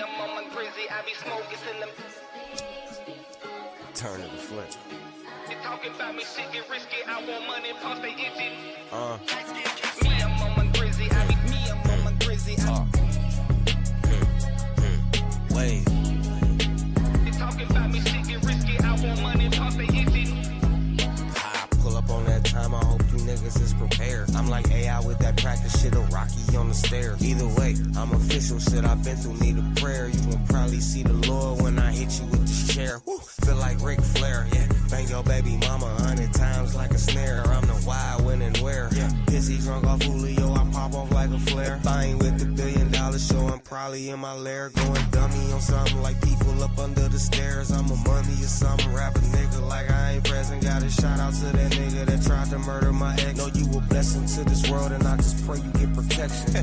I'm on my grizzly, I be smoking till them. Turn of the flip. They talking about me, shit get risky. I want money, pumps they itching. Me, I'm on my grizzly, I'm on my grizzly. Wait. They talking about me, shit get risky. I want money, pumps they itching. I pull up on that time, I hope you niggas is prepared. I'm like AI with that practice shit, a Rocky on the stairs. Either way, I'm official, shit I've been through, need a prayer. You gon' probably see the Lord when I hit you with this chair. Woo. Feel like Ric Flair, yeah. Bang your baby mama 100 times like a snare. I'm the why, when, and where. Yeah. Pissy drunk off Julio, I pop off like a flare. If I ain't with the $1 billion show, I'm probably in my lair. Going dummy on something like people up under the stairs. I'm a mummy or something, rap a nigga like I ain't present. Got a shout out to that nigga that tried to murder my ex. Know you a blessing to this world and I just pray you get protection.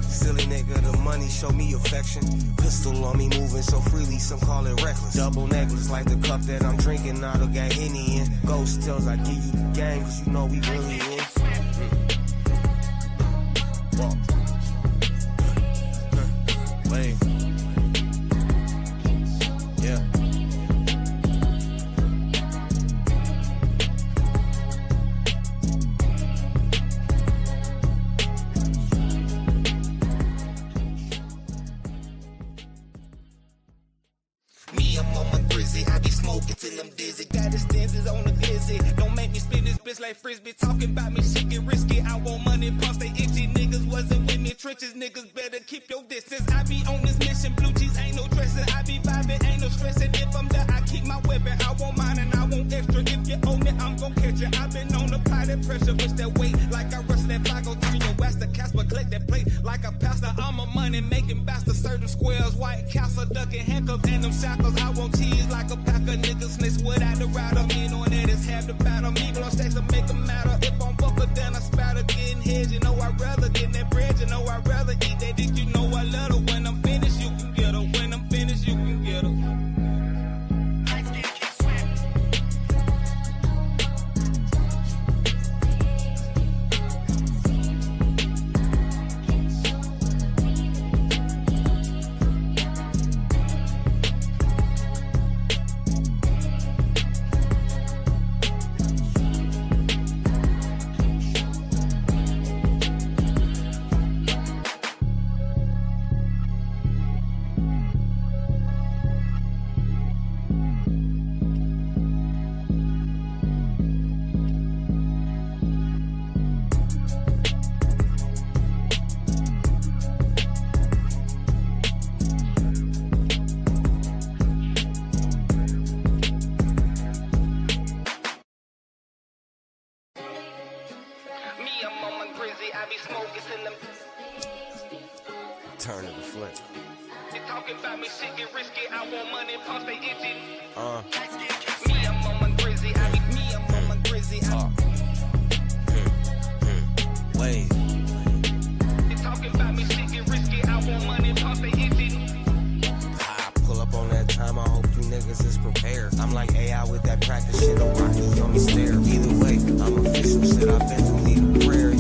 Silly nigga, the money show me affection. Pistol on me moving so freely, some call it reckless. Double necklace like the cup that I'm drinking out of got Henny in. Ghost tells I give you the game cause you know we really in. Wait. Yeah. Me, I'm on my grizzly, I be smoking till I'm dizzy. Got the stances on the glizzy. Don't make me spin this bitch like frisbee. Talking about me, shit get risky. I want money, pumps they itchy. Niggas wasn't with me trenches. Niggas better keep your distance. I be on this mission, blue cheese ain't no dressing. I be vibing, ain't no stressing. If I'm there, I keep my weapon. I want mine and I want extra. If you own it, I'm gon' catch it. I been on the pilot pressure, wish that weight like I wrestle that fly. Go turn your west to Casper, collect that plate like a pastor. I'm a money making bastard. Certain squares, white castle, ducking handcuffs and them shackles. I want cheese like a pack of niggas. Snakes without the rider. Me on that is half the battle. Me blow stacks to make them matter. If I'm fucker, then I spatter. Getting heads, you know I'd rather get that bread. You know I'd rather eat that dick. You know I love her. When I'm finished, you can get her. When I'm finished, you can get her. I'm on my grizzly, I be smoking till them. Turn of the flip. They talking about me, shit get risky. I want money, pumps they itching. Me, I'm on my grizzly, I'm on my grizzly. Wait. They talking about me, shit get risky. I want money, pumps they itching. I pull up on that time, I hope you niggas is prepared. I'm like AI with that practice shit, a Rocky on the stairs. Either way, I'm official, shit I've been through, need a prayer.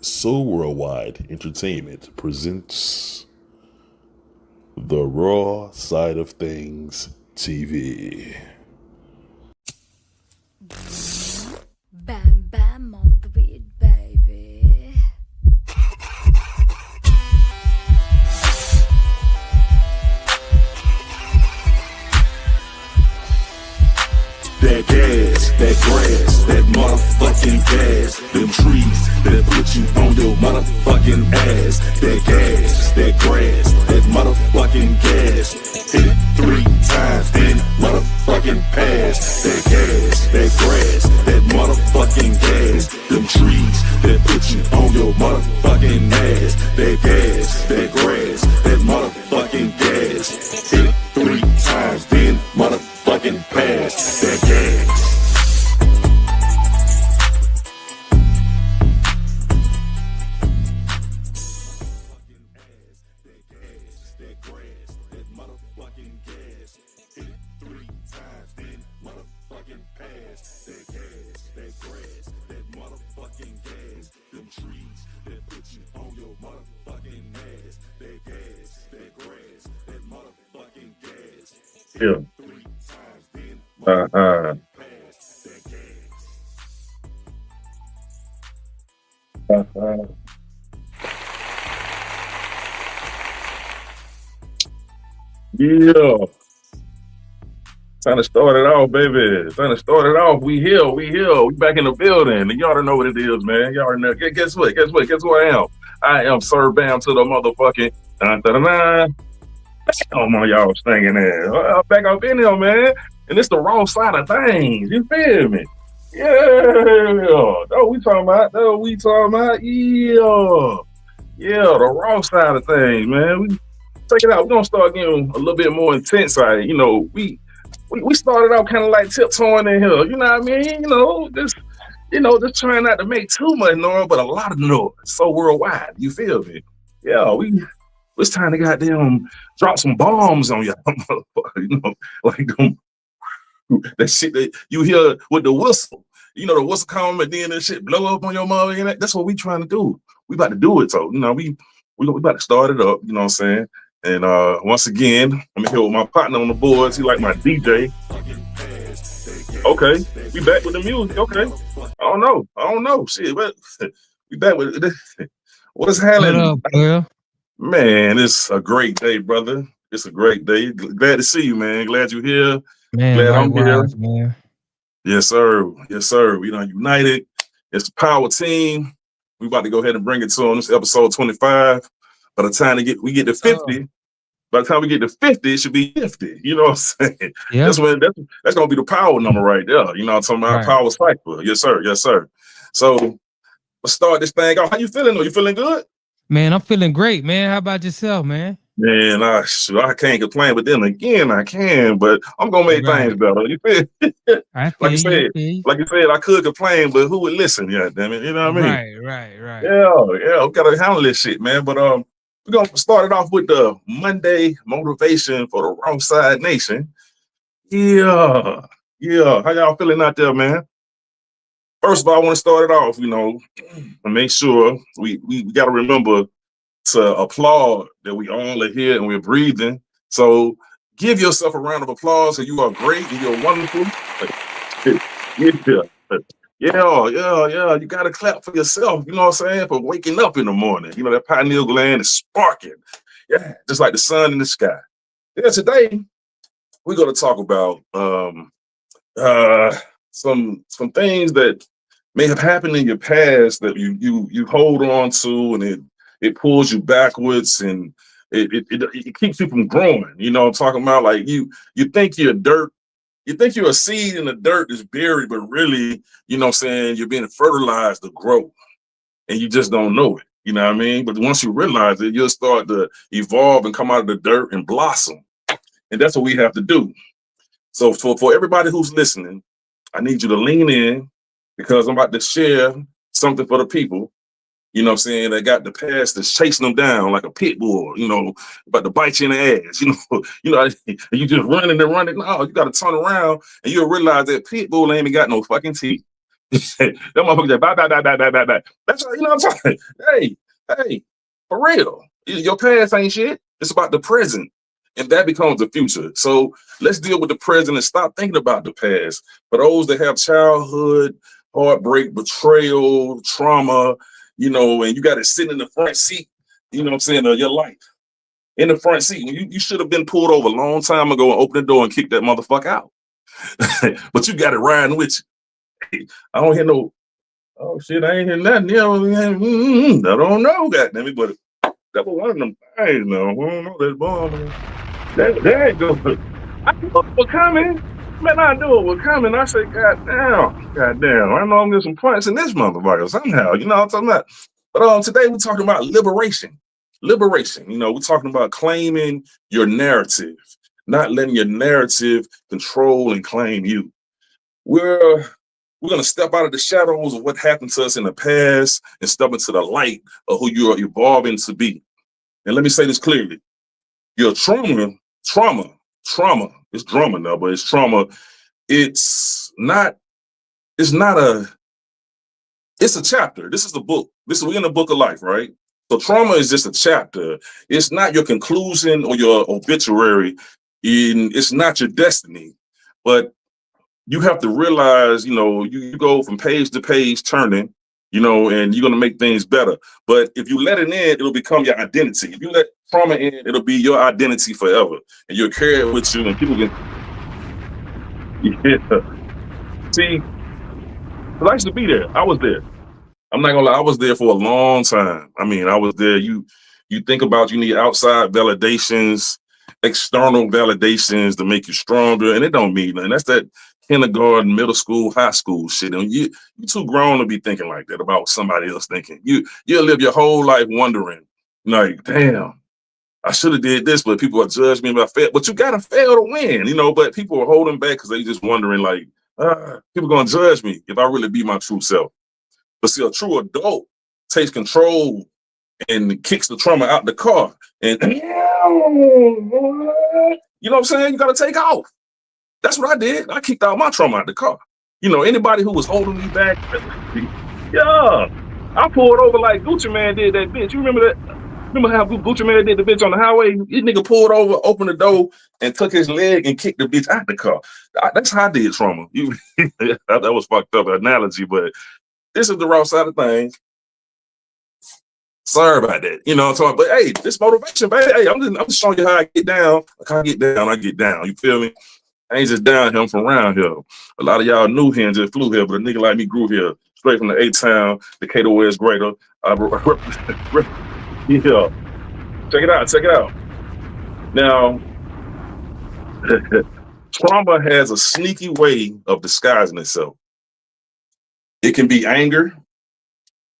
So Worldwide Entertainment presents the Raw Side of Thangzz TV. Bam bam on the beat, baby. That gas, that grass, that motherfucking gas. Them trees that put you on your motherfucking ass. That gas, that grass, that motherfucking gas. Hit it 3 times, then motherfucking pass. That gas, that grass, that motherfucking gas. Them trees that put you on your motherfucking Yeah. Uh-huh. Uh-huh. Yeah. Trying to start it off, baby. Trying to start it off. We here. We back in the building. And y'all already know what it is, man. Y'all already know. Guess what? Guess who I am? I am Sir Bam to the motherfucking dun-dun-dun-dun. Come on, y'all singing there. Back up in here, man. And it's the raw side of things. You feel me? Yeah. That's what we talking about. Yeah. Yeah, the raw side of things, man. We check it out. We're gonna start getting a little bit more intense side. You know, we started out kind of like tiptoeing in here. You know what I mean? Just trying not to make too much noise, but a lot of noise. So worldwide. You feel me? Yeah, it's time to goddamn drop some bombs on y'all. Like that shit that you hear with the whistle. You know, the whistle come and then that shit blow up on your mother. And that's what we trying to do. We about to do it. So, we about to start it up. You know what I'm saying? And once again, I'm here with my partner on the boards. He like my DJ. Okay, we back with the music. Okay, I don't know. Shit, but we back with it. What's happening? What up, girl? Man, it's a great day, brother. It's a great day. Glad to see you, man. Glad you're here. Man, Glad I'm here. likewise, man. Yes, sir. Yes, sir. We done united. It's the power team. We about to go ahead and bring it to them. This is episode 25. By the time we get to 50, by the time we get to 50, it should be 50. You know what I'm saying? Yeah. That's gonna be the power number right there. You know what I'm talking about? Right. Power cycle. Yes, sir. Yes, sir. So let's start this thing off. How you feeling though? You feeling good? Man, I'm feeling great, man. How about yourself, man? Man, I can't complain, but then again, I can. But I'm gonna make things better. You feel? Like you said, I could complain, but who would listen? Yeah, damn it. You know what I mean? Right. Yeah. We gotta handle this shit, man. But we're gonna start it off with the Monday motivation for the Raw Side Nation. Yeah. How y'all feeling out there, man? First of all, I want to start it off, and make sure we gotta remember to applaud that we all are here and we're breathing. So give yourself a round of applause because you are great and you're wonderful. Yeah. You got to clap for yourself, you know what I'm saying, for waking up in the morning. You know, that pineal gland is sparking. Yeah, just like the sun in the sky. Yeah, today we're going to talk about some things that may have happened in your past that you hold on to, and it pulls you backwards, and it keeps you from growing. You know what I'm talking about? Like you think you're dirt. You think you're a seed in the dirt that's buried, but really, you know what I'm saying, you're being fertilized to grow. And you just don't know it. You know what I mean? But once you realize it, you'll start to evolve and come out of the dirt and blossom. And that's what we have to do. So for everybody who's listening, I need you to lean in because I'm about to share something for the people. You know what I'm saying? They got the past that's chasing them down like a pit bull, about to bite you in the ass, you just running. No, you got to turn around and you'll realize that pit bull ain't even got no fucking teeth. That motherfucker said, bye. That's what, you know what I'm saying? Hey, for real. Your past ain't shit. It's about the present. And that becomes the future. So let's deal with the present and stop thinking about the past. For those that have childhood, heartbreak, betrayal, trauma, and you got to sit in the front seat, you know what I'm saying, of your life. In the front seat. You should have been pulled over a long time ago and opened the door and kicked that motherfucker out. But you got it riding with you. I don't hear no, oh shit, I ain't hear nothing. I don't know, goddamn it, but that was one of them things, I don't know that bomb. There it goes. I knew it was coming. Man, I knew it was coming. I said, goddamn. I know I'm getting some points in this motherfucker somehow. You know what I'm talking about? But today we're talking about liberation. Liberation. We're talking about claiming your narrative, not letting your narrative control and claim you. We're going to step out of the shadows of what happened to us in the past and step into the light of who you are evolving to be. And let me say this clearly. Your trauma, it's drama now, but it's trauma. It's a chapter. This is the book. We're in the book of life, right? So trauma is just a chapter. It's not your conclusion or your obituary. It's not your destiny, but you have to realize, you go from page to page turning, and you're gonna make things better. But if you let it in, it'll become your identity. If you let trauma in, it'll be your identity forever, and you'll carry it with you, and people can. Yeah. See, 'cause I used to be there. I was there. I'm not gonna lie, I was there for a long time. I mean, I was there. You think about you need outside validations, external validations to make you stronger, and it don't mean nothing. That's that kindergarten, middle school, high school shit. And you too grown to be thinking like that about somebody else thinking. You'll live your whole life wondering, like, damn, I should have did this, but people are judging me about fail. But you gotta fail to win, but people are holding back because they just wondering, like, people gonna judge me if I really be my true self. But see, a true adult takes control and kicks the trauma out the car. And you know what I'm saying? You gotta take off. That's what I did. I kicked out my trauma out the car. Anybody who was holding me back, yeah. I pulled over like Gucci Man did that bitch. You remember that? Remember how Gucci Man did the bitch on the highway? This nigga pulled over, opened the door, and took his leg and kicked the bitch out the car. That's how I did trauma. That was fucked up analogy, but this is the raw side of things. Sorry about that. I'm talking, but hey, this motivation, baby. Hey, I'm just showing you how I get down. Like I get down, I get down. You feel me? I ain't just down here, I'm from around here. A lot of y'all new here and just flew here, but a nigga like me grew here, straight from the A-Town, Decatur West Greater. Yeah. Check it out. Now, trauma has a sneaky way of disguising itself. It can be anger.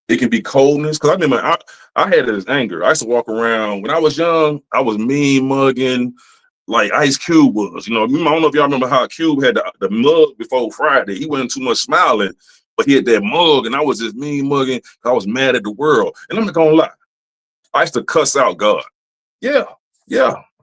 It can be coldness. Because I remember I had this anger. I used to walk around. When I was young, I was mean mugging like Ice Cube was. I don't know if y'all remember how Cube had the mug before Friday. He wasn't too much smiling, but he had that mug, and I was just mean mugging. I was mad at the world. And I'm not going to lie. I used to cuss out God. Yeah.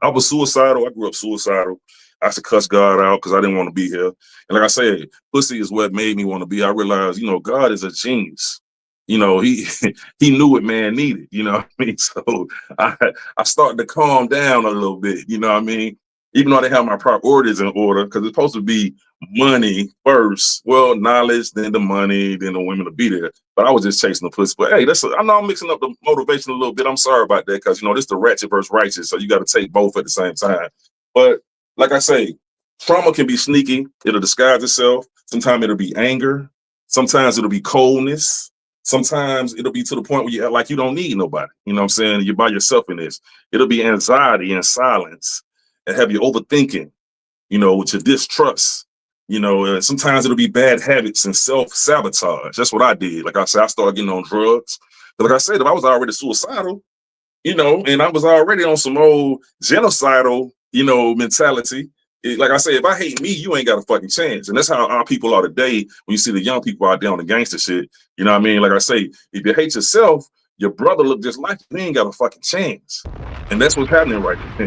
I was suicidal. I grew up suicidal. I used to cuss God out because I didn't want to be here. And like I said, pussy is what made me want to be. I realized, God is a genius. He knew what man needed. You know what I mean? So I started to calm down a little bit. You know what I mean? Even though I didn't have my priorities in order, because it's supposed to be money first. Well, knowledge, then the money, then the women to be there. But I was just chasing the pussy. But hey, I know I'm mixing up the motivation a little bit. I'm sorry about that, because this is the ratchet versus righteous. So you got to take both at the same time. But like I say, trauma can be sneaky. It'll disguise itself. Sometimes it'll be anger. Sometimes it'll be coldness. Sometimes it'll be to the point where you act like you don't need nobody. You know what I'm saying? You're by yourself in this. It'll be anxiety and silence and have you overthinking, with your distrust, and sometimes it'll be bad habits and self-sabotage. That's what I did. Like I said, I started getting on drugs. But like I said, if I was already suicidal, and I was already on some old genocidal, mentality. Like I say, if I hate me, you ain't got a fucking chance. And that's how our people are today. When you see the young people out there on the gangster shit, you know what I mean? Like I say, if you hate yourself, your brother look just like you. He ain't got a fucking chance. And that's what's happening right now.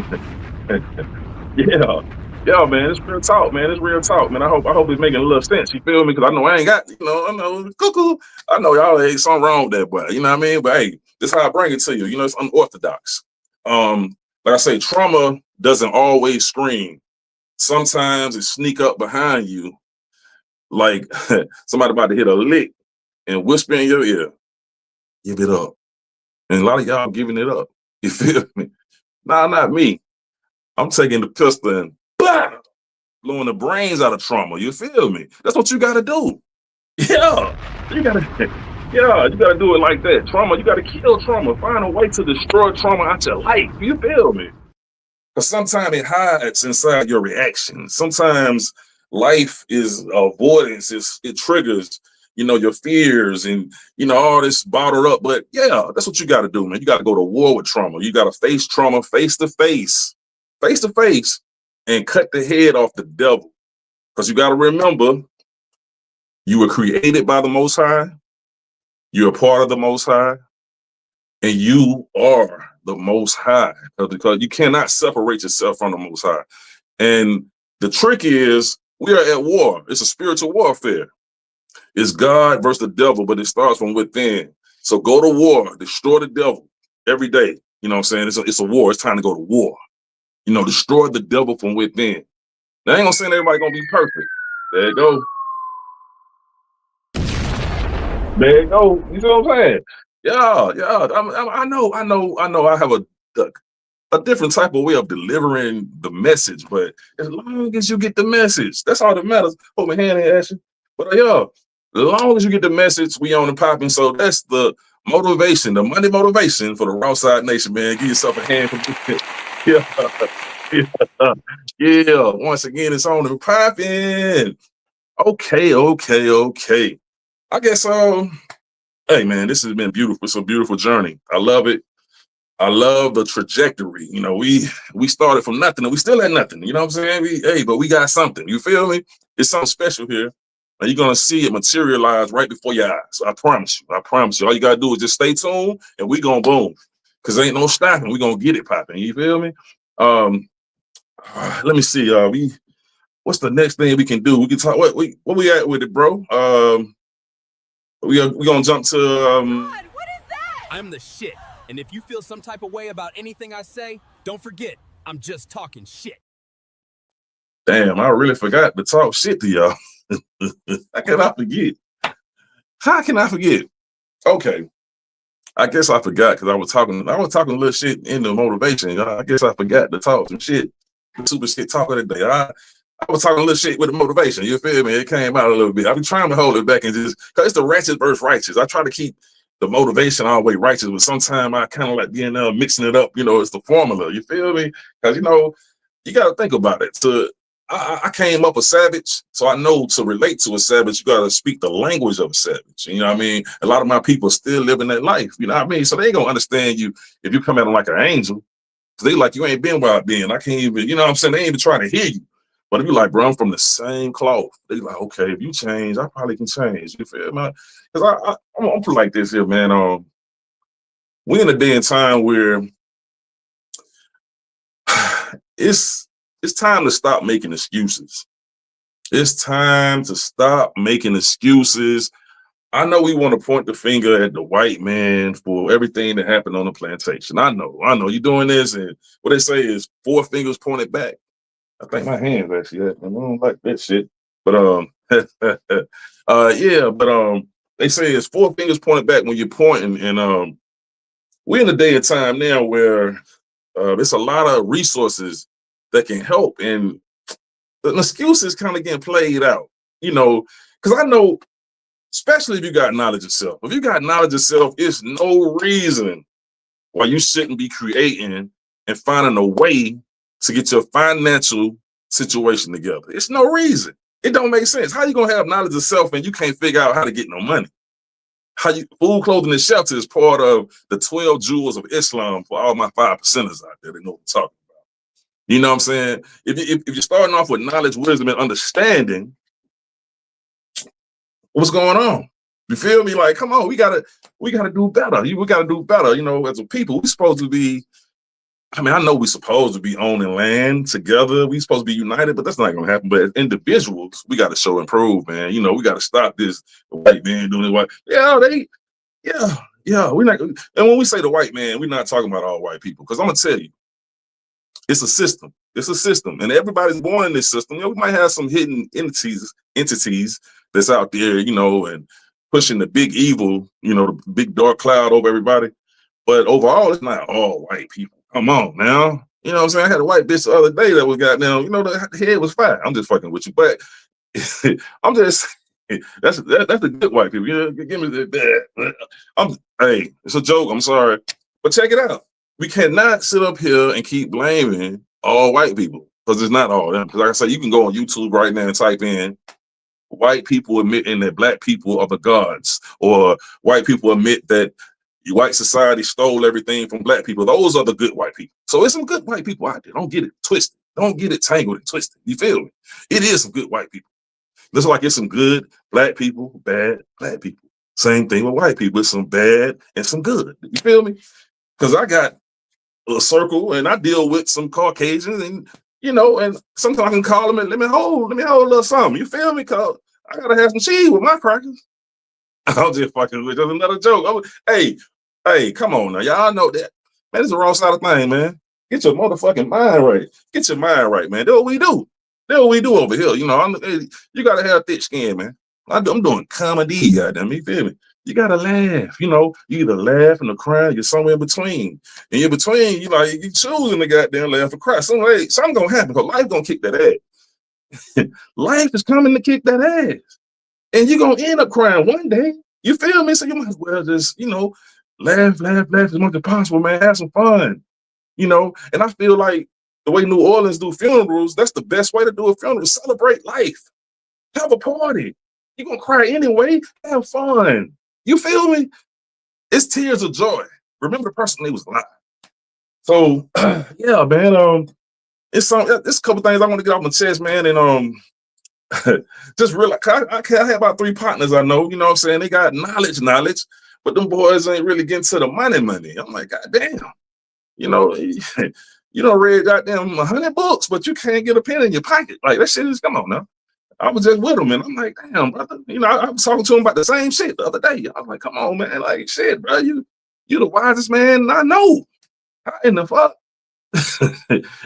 Yeah, man, it's real talk, man. It's real talk, man. I hope it's making a little sense. You feel me? Because I know I ain't got, I know, cuckoo. I know y'all ain't something wrong with that, boy. You know what I mean? But hey, this is how I bring it to you. It's unorthodox. Like I say, trauma doesn't always scream. Sometimes it sneak up behind you like somebody about to hit a lick and whisper in your ear, give it up. And a lot of y'all giving it up. You feel me? Nah, not me. I'm taking the pistol and blah, blowing the brains out of trauma. You feel me? That's what you got to do. Yeah. You got to do it like that. Trauma, you got to kill trauma. Find a way to destroy trauma out your life. You feel me? Because sometimes it hides inside your reaction. Sometimes life is avoidance. It triggers, your fears and, all this bottled up. But yeah, that's what you got to do, man. You got to go to war with trauma. You got to face trauma face to face, and cut the head off the devil. Because you got to remember, you were created by the Most High. You're a part of the Most High. And you are the Most High, because you cannot separate yourself from the Most High. And the trick is, we are at war. It's a spiritual warfare. It's God versus the devil, but it starts from within. So go to war, destroy the devil every day. You know what I'm saying? It's a war. It's time to go to war. destroy the devil from within. Now, I ain't gonna say everybody gonna be perfect. There you go. There you go. You see what I'm saying? Yeah. I know. I have a different type of way of delivering the message, but as long as you get the message, that's all that matters. Hold my hand in action. But yeah, as long as you get the message, we on and popping. So that's the motivation, the Monday motivation for the Raw Side Nation, man. Give yourself a hand. Yeah. Yeah. Once again, it's on and popping. Okay. I guess hey man, this has been beautiful. It's a beautiful journey. I love it. I love the trajectory. We started from nothing and we still at nothing. You know what I'm saying? But we got something. You feel me? It's something special here. And you're gonna see it materialize right before your eyes. I promise you. All you gotta do is just stay tuned and we gonna boom. Cause ain't no stopping. We gonna get it popping. You feel me? Let me see. What's the next thing we can do? We can talk. What we at with it, bro? We gonna jump to God, what is that? I'm the shit. And if you feel some type of way about anything I say, don't forget, I'm just talking shit. Damn, I really forgot to talk shit to y'all. How can I forget? Okay. I guess I forgot because I was talking a little shit in the motivation. I guess I forgot to talk some shit. Super shit talker today. I was talking a little shit with the motivation. You feel me? It came out a little bit. I've been trying to hold it back and just because it's the ratchet versus righteous. I try to keep the motivation always righteous, but sometimes I kind of like being mixing it up. It's the formula. You feel me? Because you got to think about it. I came up a savage, so I know to relate to a savage, you got to speak the language of a savage. You know what I mean? A lot of my people still living that life. You know what I mean? So they ain't gonna understand you if you come at them like an angel. They like, you ain't been where I've been. I can't even, you know what I'm saying? They ain't even trying to hear you. But if you like, bro, I'm from the same cloth. They like, okay, if you change, I probably can change. You feel me? Because I'm put like this here, man. We in a day and time where it's time to stop making excuses. It's time to stop making excuses. I know we want to point the finger at the white man for everything that happened on the plantation. I know. You're doing this, and what they say is 4 fingers pointed back. I think my hands actually. I don't like that shit. But they say it's 4 fingers pointed back when you're pointing, and we're in a day and time now where there's a lot of resources that can help, and the excuses kind of getting played out. Because I know, especially if you got knowledge of self. If you got knowledge of self, it's no reason why you shouldn't be creating and finding a way to get your financial situation together. It's no reason. It don't make sense. How you gonna have knowledge of self and you can't figure out how to get no money? Food, clothing, and shelter is part of the 12 jewels of Islam for all my 5%ers out there that know what I'm talking about. You know what I'm saying? If you're starting off with knowledge, wisdom, and understanding, what's going on? You feel me? Like, come on, we gotta do better. We gotta do better. As a people, we're supposed to be. I know we're supposed to be owning land together. We're supposed to be united, but that's not gonna happen. But as individuals, we got to show and prove, man. We got to stop this white man doing it. We're not. And when we say the white man, we're not talking about all white people. Because I'm gonna tell you, it's a system. It's a system, and everybody's born in this system. We might have some hidden entities that's out there, and pushing the big evil, the big dark cloud over everybody. But overall, it's not all white people. Come on now. You know what I'm saying? I had a white bitch the other day that was goddamn, the head was fine. I'm just fucking with you. But I'm just that's the good white people. Give me that. Hey, it's a joke. I'm sorry. But check it out. We cannot sit up here and keep blaming all white people because it's not all them. Because like I say, you can go on YouTube right now and type in white people admitting that black people are the gods, or white people admit that white society stole everything from black people. Those are the good white people. So there's some good white people out there. Don't get it twisted. Don't get it tangled and twisted. You feel me? It is some good white people. Just like it's some good black people, bad black people. Same thing with white people. It's some bad and some good. You feel me? Because I got a circle and I deal with some Caucasians, and and sometimes I can call them and let me hold a little something. You feel me? Cause I gotta have some cheese with my crackers. I'm just fucking with. That's another joke. Hey, come on now, y'all know that. Man, it's the Raw Side of Thangzz, man. Get your motherfucking mind right. Get your mind right, man. That's what we do. That's what we do over here. You know, you gotta have thick skin, man. I'm doing comedy, goddamn me. You feel me? You gotta laugh. You know, you either laugh and cry, you're somewhere in between. And in between, you know, you choosing the goddamn laugh or cry. Something gonna happen because life gonna kick that ass. Life is coming to kick that ass. And you're gonna end up crying one day. You feel me? So you might as well just, you know, laugh as much as possible, man. Have some fun. You know, and I feel like the way New Orleans do funerals, that's the best way to do a funeral. Celebrate life. Have a party. You're gonna cry anyway. Have fun. You feel me? It's tears of joy. Remember the person they was alive. So yeah, man. It's a couple things I want to get off my chest, man, and just realize I have about 3 partners I know. You know what I'm saying? They got knowledge, but them boys ain't really getting to the money. I'm like, God damn. You know, you don't read goddamn 100 books, but you can't get a pen in your pocket. Like that shit is, come on now. I was just with him and I'm like, damn, brother. You know, I was talking to him about the same shit the other day. I was like, come on, man. Like, shit, bro. You the wisest man I know. How in the fuck?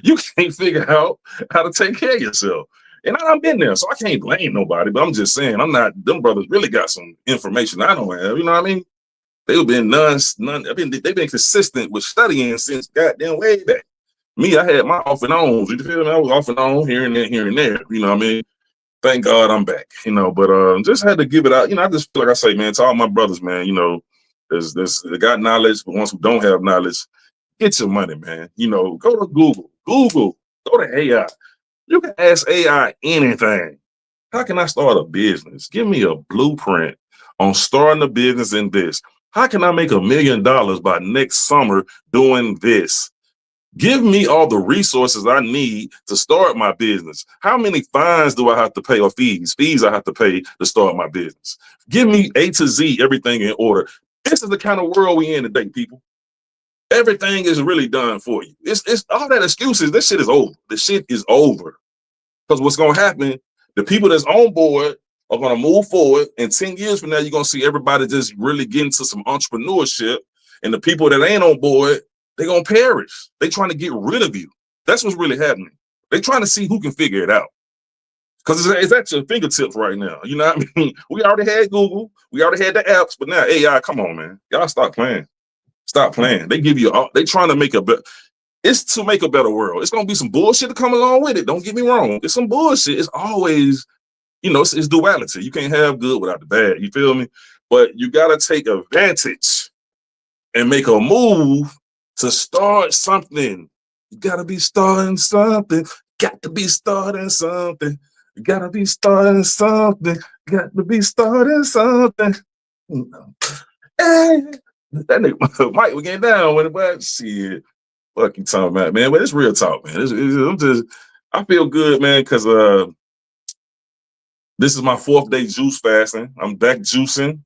You can't figure out how to take care of yourself. And I've been there, so I can't blame nobody, but I'm just saying, them brothers really got some information I don't have. You know what I mean? They've been they've been consistent with studying since goddamn way back. Me, I had my off and ons. You feel me? I was off and on here and there. You know what I mean? Thank God I'm back. You know, but just had to give it out. You know, I just feel like I say, man, to all my brothers, man. You know, they got knowledge, but ones who don't have knowledge, get your money, man. You know, go to Google, go to AI. You can ask AI anything. How can I start a business? Give me a blueprint on starting a business in this. How can I make $1 million by next summer doing this? Give me all the resources I need to start my business. How many fines do I have to pay or fees I have to pay to start my business? Give me A to Z, everything in order. This is the kind of world we in today, people. Everything is really done for you. It's all that excuses. This shit is over. The shit is over. Because what's going to happen, the people that's on board are going to move forward. And 10 years from now, you're going to see everybody just really get into some entrepreneurship. And the people that ain't on board, they're going to perish. They're trying to get rid of you. That's what's really happening. They're trying to see who can figure it out. Because it's at your fingertips right now. You know what I mean? We already had Google. We already had the apps. But now AI, come on, man. Y'all stop playing. Stop playing. They give you all, they trying to make a better, it's to make a better world. It's going to be some bullshit to come along with it. Don't get me wrong. It's some bullshit. It's always, you know, it's duality. You can't have good without the bad. You feel me? But you got to take advantage and make a move to start something. You got to be starting something. Got to be starting something. You got to be starting something. Got to be starting something. Hey, that nigga Mike was getting down with it, but shit. Fuck you talking about, man. But it's real talk, man. I feel good, man, because this is my 4th day juice fasting. I'm back juicing.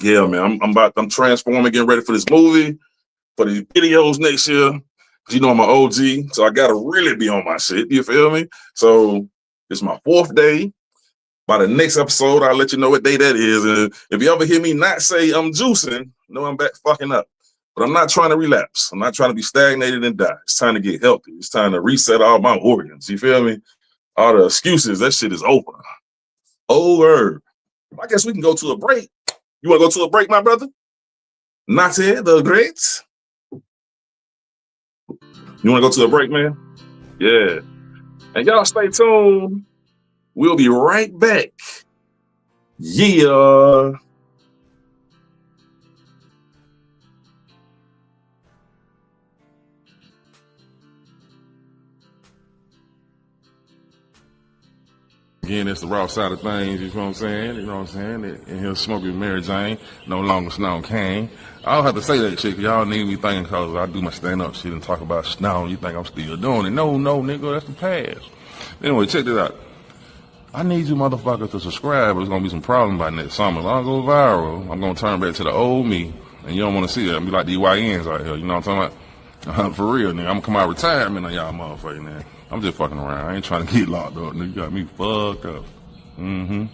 Yeah, man. I'm transforming, getting ready for this movie, for these videos next year. You know I'm an OG, so I gotta really be on my shit. You feel me? So it's my 4th day. By the next episode, I'll let you know what day that is. And if you ever hear me not say I'm juicing, know I'm back fucking up. But I'm not trying to relapse. I'm not trying to be stagnated and die. It's time to get healthy. It's time to reset all my organs. You feel me? All the excuses, that shit is over. Over. I guess we can go to a break. You want to go to a break, my brother? Nate the Great? You want to go to a break, man? Yeah. And y'all stay tuned. We'll be right back. Yeah. Again, it's the Raw Side of Thangzz, you know what I'm saying? You know what I'm saying? And he'll smoke with Mary Jane, no longer Snow Kane. I don't have to say that shit, 'cause y'all need me thinking, because I do my stand-up shit and talk about Snow. You think I'm still doing it. No, nigga, that's the past. Anyway, check this out. I need you motherfuckers to subscribe. There's going to be some problems by next summer. If I don't go viral, I'm going to turn back to the old me. And you don't want to see that. I'm be like these YNs out here, you know what I'm talking about? For real, nigga. I'm going to come out of retirement on y'all motherfuckers, man. I'm just fucking around. I ain't trying to get locked up, nigga. You got me fucked up. Mm-hmm.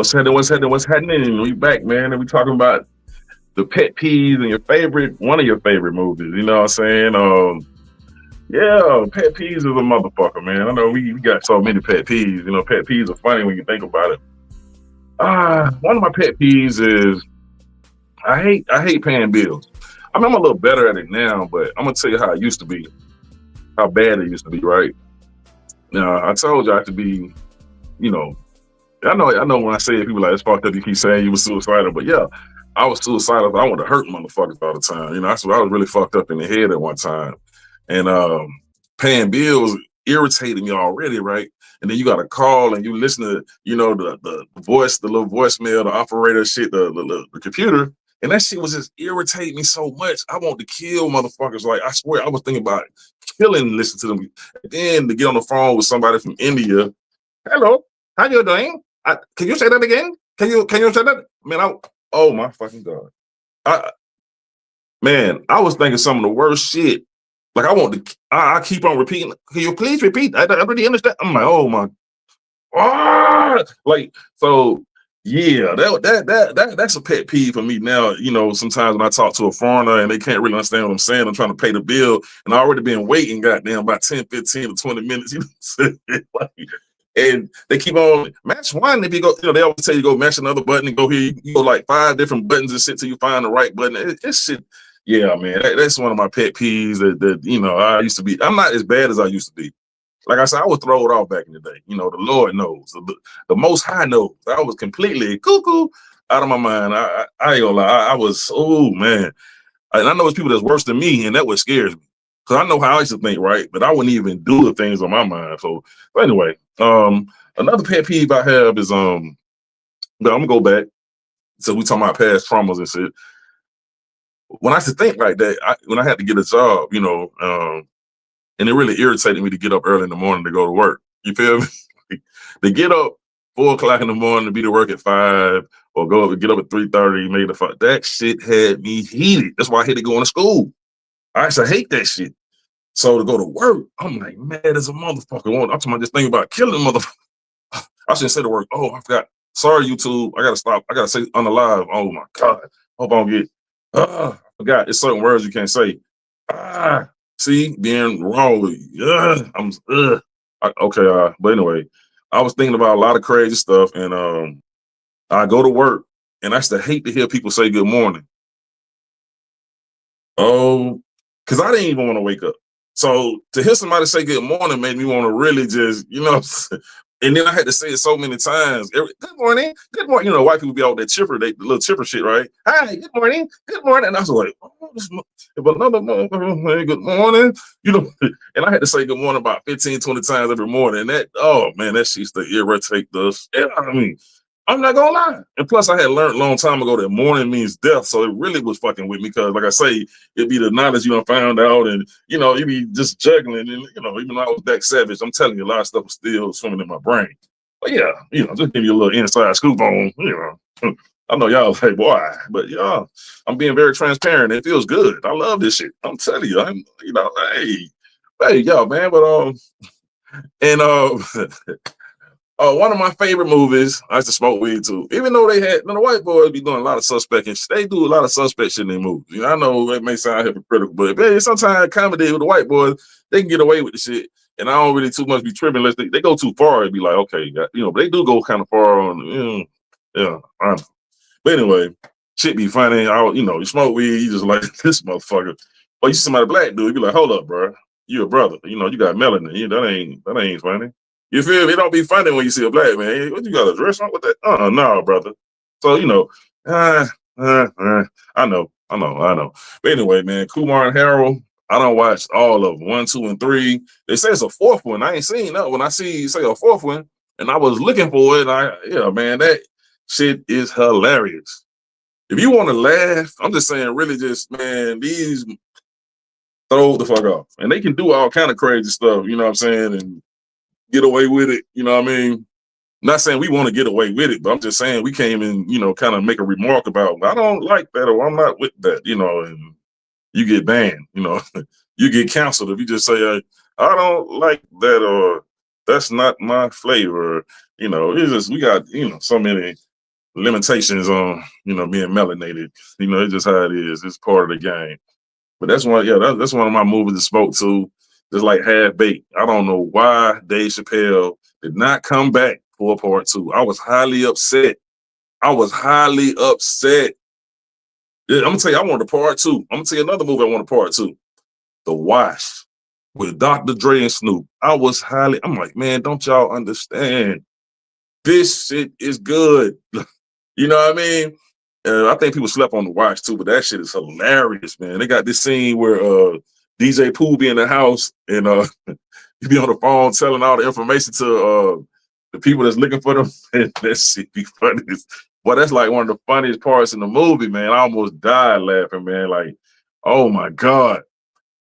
What's happening? What's happening? We back, man, and we talking about the pet peeves and one of your favorite movies. You know what I'm saying? Yeah, pet peeves is a motherfucker, man. I know we got so many pet peeves. You know, pet peeves are funny when you think about it. One of my pet peeves is I hate paying bills. I mean, I'm a little better at it now, but I'm gonna tell you how it used to be, how bad it used to be, right? Now, I told you I could be, you know, I know when I say it, people like, it's fucked up, you keep saying you were suicidal, but yeah, I was suicidal. I wanted to hurt motherfuckers all the time. You know, I was really fucked up in the head at one time. And paying bills irritated me already, right? And then you got to call and you listen to, you know, the voice, the little voicemail, the operator shit, the computer. And that shit was just irritating me so much. I wanted to kill motherfuckers. Like, I swear, I was thinking about killing, listen to them. And then to get on the phone with somebody from India. Hello, how you doing? Can you say that again? Can you say that? Man, oh my fucking God. I was thinking some of the worst shit. Like I keep on repeating. Can you please repeat? I really understand. I'm like, oh my, like so. Yeah, that's a pet peeve for me now. You know, sometimes when I talk to a foreigner and they can't really understand what I'm saying, I'm trying to pay the bill and I already been waiting, goddamn, about 10, 15 to 20 minutes. You know, like, and they keep on match one. If you go, you know, they always tell you go match another button and go here. You go like 5 different buttons and shit till you find the right button. It's shit. Yeah, man, that's one of my pet peeves. That you know, I used to be. I'm not as bad as I used to be. Like I said, I would throw it off back in the day. You know, the Lord knows, the Most High knows. I was completely cuckoo out of my mind. I ain't gonna lie. I was, oh man. And I know it's people that's worse than me, and that what scares me. Because I know how I used to think, right? But I wouldn't even do the things on my mind. So, but anyway, another pet peeve I have is but I'm gonna go back. So we talking about past traumas and shit. When I used to think like that, when I had to get a job, you know, and it really irritated me to get up early in the morning to go to work. You feel me? To get up 4 o'clock in the morning to be to work at 5, or get up at 3:30, maybe to 5. That shit had me heated. That's why I hated going to school. I used to hate that shit. So to go to work, I'm like, mad as a motherfucker. I'm talking about this thing about killing motherfucker. I shouldn't say the word. Oh, I forgot. Sorry, YouTube. I gotta stop. I gotta say on the live. Oh my God. Hope I don't get. I forgot. It's certain words you can't say. See, being wrong with you. Okay. But anyway, I was thinking about a lot of crazy stuff, and I go to work, and I used to hate to hear people say good morning. Oh, because I didn't even want to wake up. So to hear somebody say good morning made me want to really just, you know, and then I had to say it so many times. Good morning, good morning. You know, white people be out there chipper, the little chipper shit, right? Hi, good morning, good morning. And I was like, but another motherfucker, good morning. You know, and I had to say good morning about 15, 20 times every morning. And that, oh man, that shit used to irritate the shit out of me. I'm not gonna lie. And plus, I had learned a long time ago that morning means death. So it really was fucking with me because, like I say, it'd be the knowledge you done found out, and you know, you'd be just juggling. And you know, even though I was that savage, I'm telling you, a lot of stuff was still swimming in my brain. But yeah, you know, just give you a little inside scoop on, you know. I know y'all say, boy, but yeah, I'm being very transparent. It feels good. I love this shit. I'm telling you, you know, hey, y'all, man. But and one of my favorite movies, I used to smoke weed too. Even though the white boys be doing a lot of suspect and they do a lot of suspect shit in their movies. You know, I know it may sound hypocritical, but man, sometimes comedy with the white boys, they can get away with the shit. And I don't really too much be tripping unless they go too far. It'd be like, okay, you know, but they do go kind of far on, yeah, I know. But anyway, shit be funny. You know, you smoke weed, you just like this motherfucker. Or you see somebody black dude, you be like, hold up, bro. You a brother. You know, you got melanin. That ain't funny. You feel me? It don't be funny when you see a black man. Hey, what you got a dress on with that? No, brother. So, you know, I know. But anyway, man, Kumar and Harold, I don't watch all of them, 1, 2, and 3. They say it's a 4th one. I ain't seen that. When I see say a 4th one, and I was looking for it, man, that shit is hilarious. If you want to laugh, I'm just saying, really just, man, these throw the fuck off. And they can do all kind of crazy stuff, you know what I'm saying? And get away with it, you know what I mean? Not saying we want to get away with it, but I'm just saying we came in, you know, kind of make a remark about, I don't like that, or I'm not with that, you know, and you get banned, you know, you get canceled if you just say, I don't like that, or that's not my flavor, you know. It's just, we got, you know, so many limitations on, you know, being melanated. You know, it's just how it is. It's part of the game. But that's one, yeah, that's one of my movies that spoke to, just like Half Baked. I don't know why Dave Chappelle did not come back for a part 2. I was highly upset. I was highly upset. Yeah, I'm gonna tell you, I wanted a part 2. I'm gonna tell you another movie I want a part 2. The Wash with Dr. Dre and Snoop. I'm like, man, don't y'all understand? This shit is good. You know what I mean? I think people slept on The Watch too, but that shit is hilarious, man. They got this scene where DJ Pooh be in the house and he be on the phone telling all the information to the people that's looking for them. And that shit be funny. But that's like one of the funniest parts in the movie, man. I almost died laughing, man. Like, oh my God.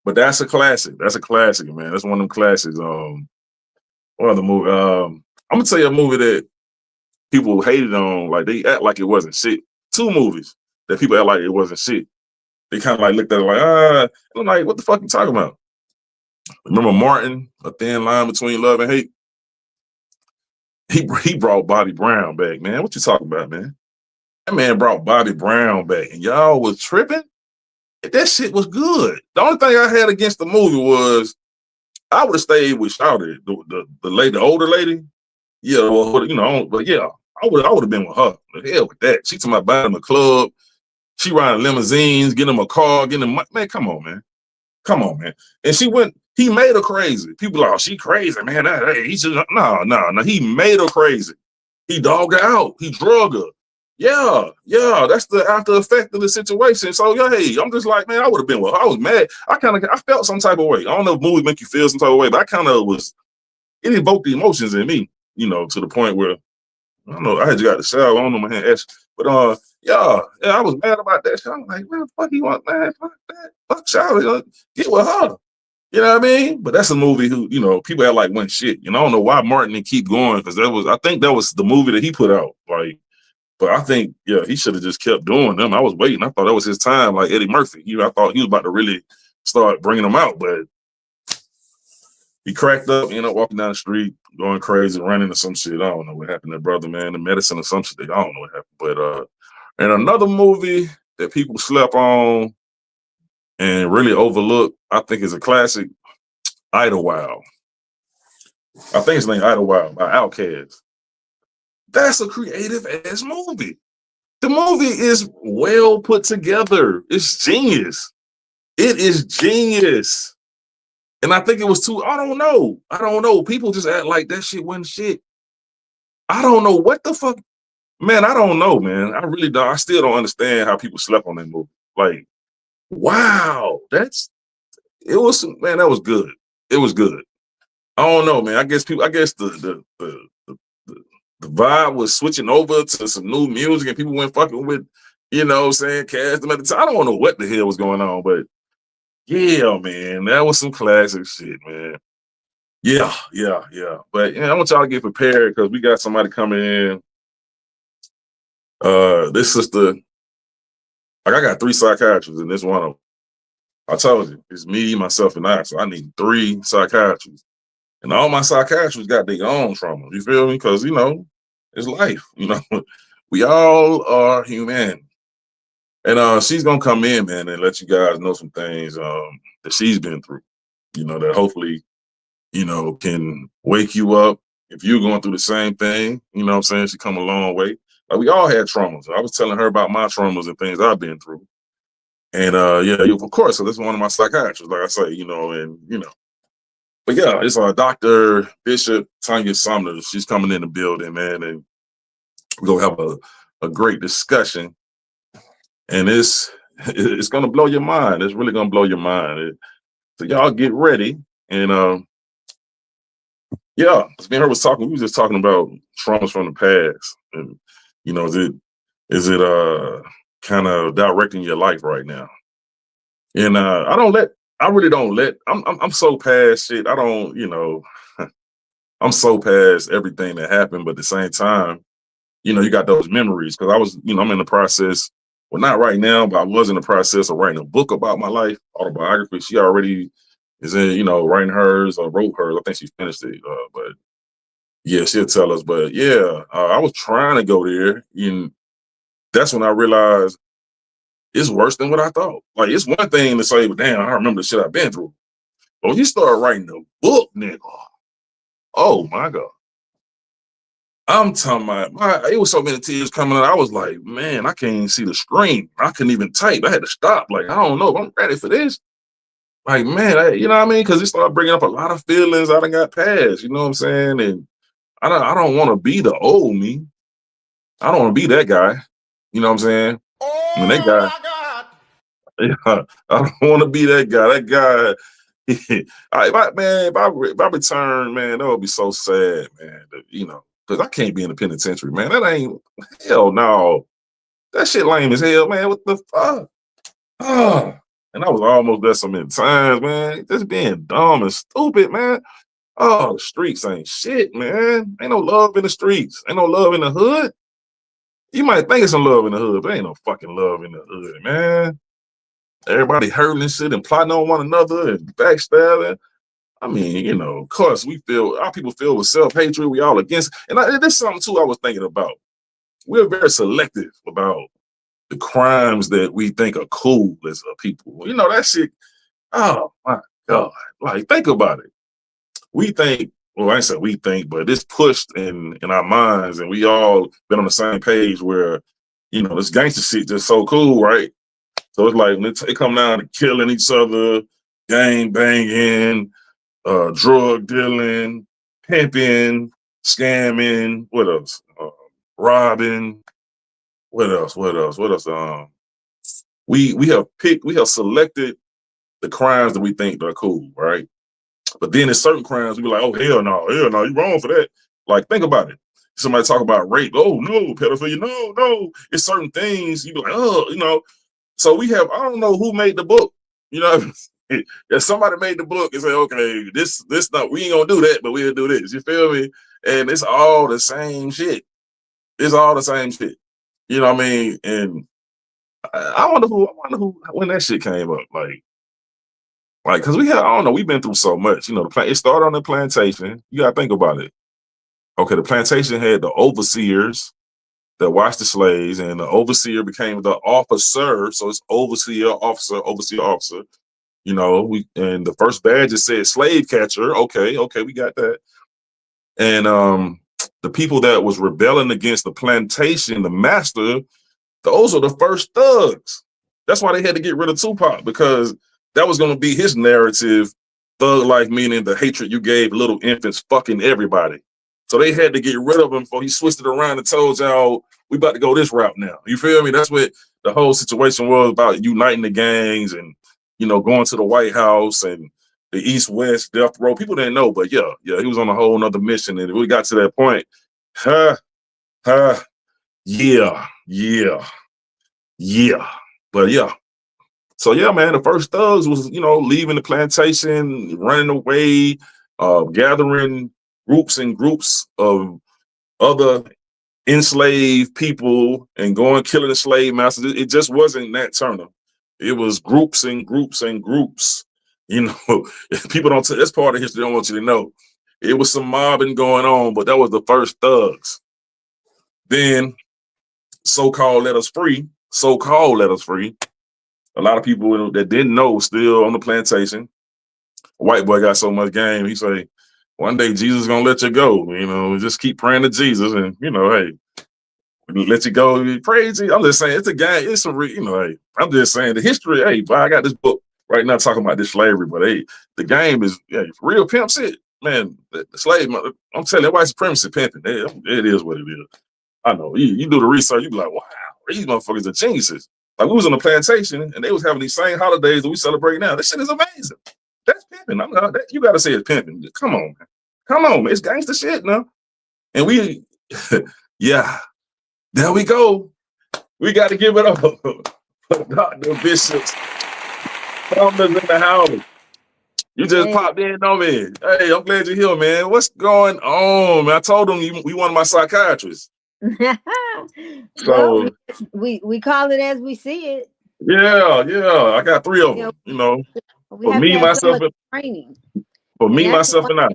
But that's a classic. That's a classic, man. That's one of them classics. What other movie? I'm gonna tell you a movie that people hated on, like they act like it wasn't shit. 2 movies that people act like it wasn't shit. They kind of like looked at it like, I'm like, what the fuck you talking about? Remember Martin, A Thin Line Between Love and Hate? He brought Bobby Brown back, man. What you talking about, man? That man brought Bobby Brown back, and y'all was tripping. That shit was good. The only thing I had against the movie was I would have stayed with Shawty, the lady, the older lady. Yeah, well, you know, but yeah, I would have been with her. The hell with that. She talking about buying a club. She riding limousines, getting him a car, getting him, man, come on, man. Come on, man. And he made her crazy. People are like, oh, she crazy, man. He should, no. He made her crazy. He dogged her out. He drug her. Yeah. That's the after effect of the situation. So, yeah, hey, I'm just like, man, I would have been with her. I was mad. I felt some type of way. I don't know if movies make you feel some type of way, but I kind of it evoked the emotions in me, you know, to the point where, I don't know, I had just got the shower. I don't know my hand ash. But yeah, I was mad about that shit. I'm like, where the fuck you want, man? Fuck that. Fuck shower. Get with her. You know what I mean? But that's a movie who, you know, people act like one shit. And I don't know why Martin didn't keep going, because I think that was the movie that he put out. Like, but I think, yeah, he should have just kept doing them. I was waiting. I thought that was his time, like Eddie Murphy. I thought he was about to really start bringing them out, but he cracked up, walking down the street, going crazy, running or some shit. I don't know what happened to that brother, man. The medicine or some shit. I don't know what happened. But and another movie that people slept on and really overlooked, I think is a classic, Idlewild. I think it's named Idlewild by Outkast. That's a creative ass movie. The movie is well put together. It's genius. It is genius. And I think it was I don't know. People just act like that shit wasn't shit. I don't know what the fuck. Man, I don't know, man. I really don't. I still don't understand how people slept on that movie. Like, wow. That was good. It was good. I don't know, man. I guess the vibe was switching over to some new music and people went fucking with, Cass them at the time. I don't know what the hell was going on, but yeah, man, that was some classic shit, man. Yeah. But I want y'all to get prepared because we got somebody coming in. This sister, like I got 3 psychiatrists, and this one of them. I told you, it's me, myself, and I. So I need 3 psychiatrists. And all my psychiatrists got their own trauma. You feel me? Because, it's life. We all are human. And she's gonna come in, man, and let you guys know some things that she's been through. That hopefully, can wake you up if you're going through the same thing. You know what I'm saying? She come a long way. Like we all had traumas. I was telling her about my traumas and things I've been through. And of course, so this is one of my psychiatrists, like I say, But yeah, it's Dr. Bishop Tanya Sumners. She's coming in the building, man, and we're gonna have a great discussion. And it's gonna blow your mind. It's really gonna blow your mind. So y'all get ready. And yeah, me and her was talking. We was just talking about traumas from the past, and is it kind of directing your life right now? And I really don't let. I'm so past shit. I don't, I'm so past everything that happened. But at the same time, you got those memories because I was, I'm in the process. Well, not right now, but I was in the process of writing a book about my life, autobiography. She already is in, writing hers or wrote hers. I think she finished it. But yeah, she'll tell us. But yeah, I was trying to go there that's when I realized it's worse than what I thought. Like, it's one thing to say, but damn, I remember the shit I've been through. But when you start writing a book, nigga, oh my God. I'm talking about, it was so many tears coming out. I was like, man, I can't even see the screen. I couldn't even type. I had to stop. Like, I don't know if I'm ready for this. Like, man, you know what I mean? Because it started bringing up a lot of feelings I done got past, you know what I'm saying? And I don't want to be the old me. I don't want to be that guy. You know what I'm saying? When that guy, my God. yeah, I don't want to be that guy. That guy, if I return, man, that would be so sad, man. You know, because I can't be in the penitentiary, man. That ain't, hell no. That shit lame as hell, man. What the fuck? And I was almost there so many times, man. Just being dumb and stupid, man. Oh, the streets ain't shit, man. Ain't no love in the streets. Ain't no love in the hood. You might think it's some love in the hood, but ain't no fucking love in the hood, man. Everybody hurting and shit and plotting on one another and backstabbing. I mean, you know, of course, our people feel with self-hatred. We all against. And this is something, too, I was thinking about. We're very selective about the crimes that we think are cool as a people. You know, that shit, oh, my God. Like, think about it. We think, well, I ain't say we think, but it's pushed in our minds, and we all been on the same page where, you know, this gangster shit just so cool, right? So it's like, when it come down to killing each other, gang banging, drug dealing, pimping, scamming, what else? Robbing, what else? We have selected the crimes that we think are cool, right? But then there's certain crimes we be like, oh, hell no, you wrong for that. Like, think about it. Somebody talk about rape, oh no, pedophilia, no. It's certain things you be like, oh, you know. So I don't know who made the book, you know. If somebody made the book and say, okay, this not, we ain't gonna do that, but we'll do this. You feel me? And it's all the same shit. It's all the same shit. You know what I mean? And I wonder who when that shit came up, like, cause I don't know, we've been through so much. You know, it started on the plantation. You gotta think about it. Okay, the plantation had the overseers that watched the slaves, and the overseer became the officer. So it's overseer, officer. You know, and the first badge said slave catcher. Okay, we got that. And the people that was rebelling against the plantation, the master, those are the first thugs. That's why they had to get rid of Tupac, because that was going to be his narrative. Thug life, meaning the hatred you gave little infants fucking everybody. So they had to get rid of him before he switched it around and told y'all, we about to go this route now. You feel me? That's what the whole situation was about, uniting the gangs and, you know, going to the White House and the East-West death row. People didn't know, but yeah, he was on a whole nother mission. And we got to that point. Yeah. But yeah. So yeah, man, the first thugs was, you know, leaving the plantation, running away, gathering groups and groups of other enslaved people and going killing the slave masters. It just wasn't Nat Turner. It was groups and groups and groups. You know, people don't. That's part of history. I don't want you to know. It was some mobbing going on, but that was the first thugs. Then so-called let us free. A lot of people that didn't know was still on the plantation. A white boy got so much game. He say, one day Jesus gonna let you go. You know, just keep praying to Jesus, and you know, hey, let you go. Praise Jesus. I'm just saying, it's a game. It's a you know, hey, I'm just saying the history. Hey, but I got this book right now talking about this slavery, but hey, the game is real pimp shit, man. The slave, I'm telling you, white supremacy pimping. It is what it is. I know. You do the research, you be like, wow, these motherfuckers are geniuses. Like, we was on the plantation and they was having these same holidays that we celebrate now. This shit is amazing. That's pimping. You got to say it's pimping. Come on, man. It's gangster shit now. And we, yeah, there we go. We got to give it up. Dr. Bishop's Sumners in the house. You just popped in on me. Hey, I'm glad you're here, man. What's going on, man? I told him we one of my psychiatrists. So we call it as we see it. Yeah. I got 3 of them. You know, for me, myself, training. For me, myself, and I.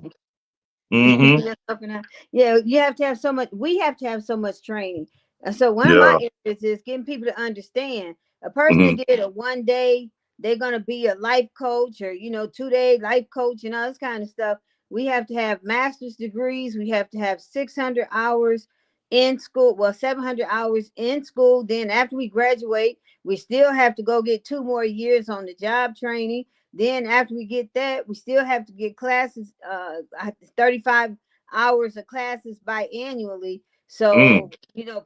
Mm-hmm. Yeah, you have to have so much. We have to have so much training And so one of Yeah. my areas is getting people to understand a person Hmm. that did a 1 day, they're gonna be a life coach or 2 day life coach and all this kind of stuff. We have to have master's degrees. We have to have 600 hours in school. Well, 700 hours in school. Then after we graduate, we still have to go get 2 more years on the job training. Then after we get that, we still have to get classes, 35 hours of classes biannually. Mm. So,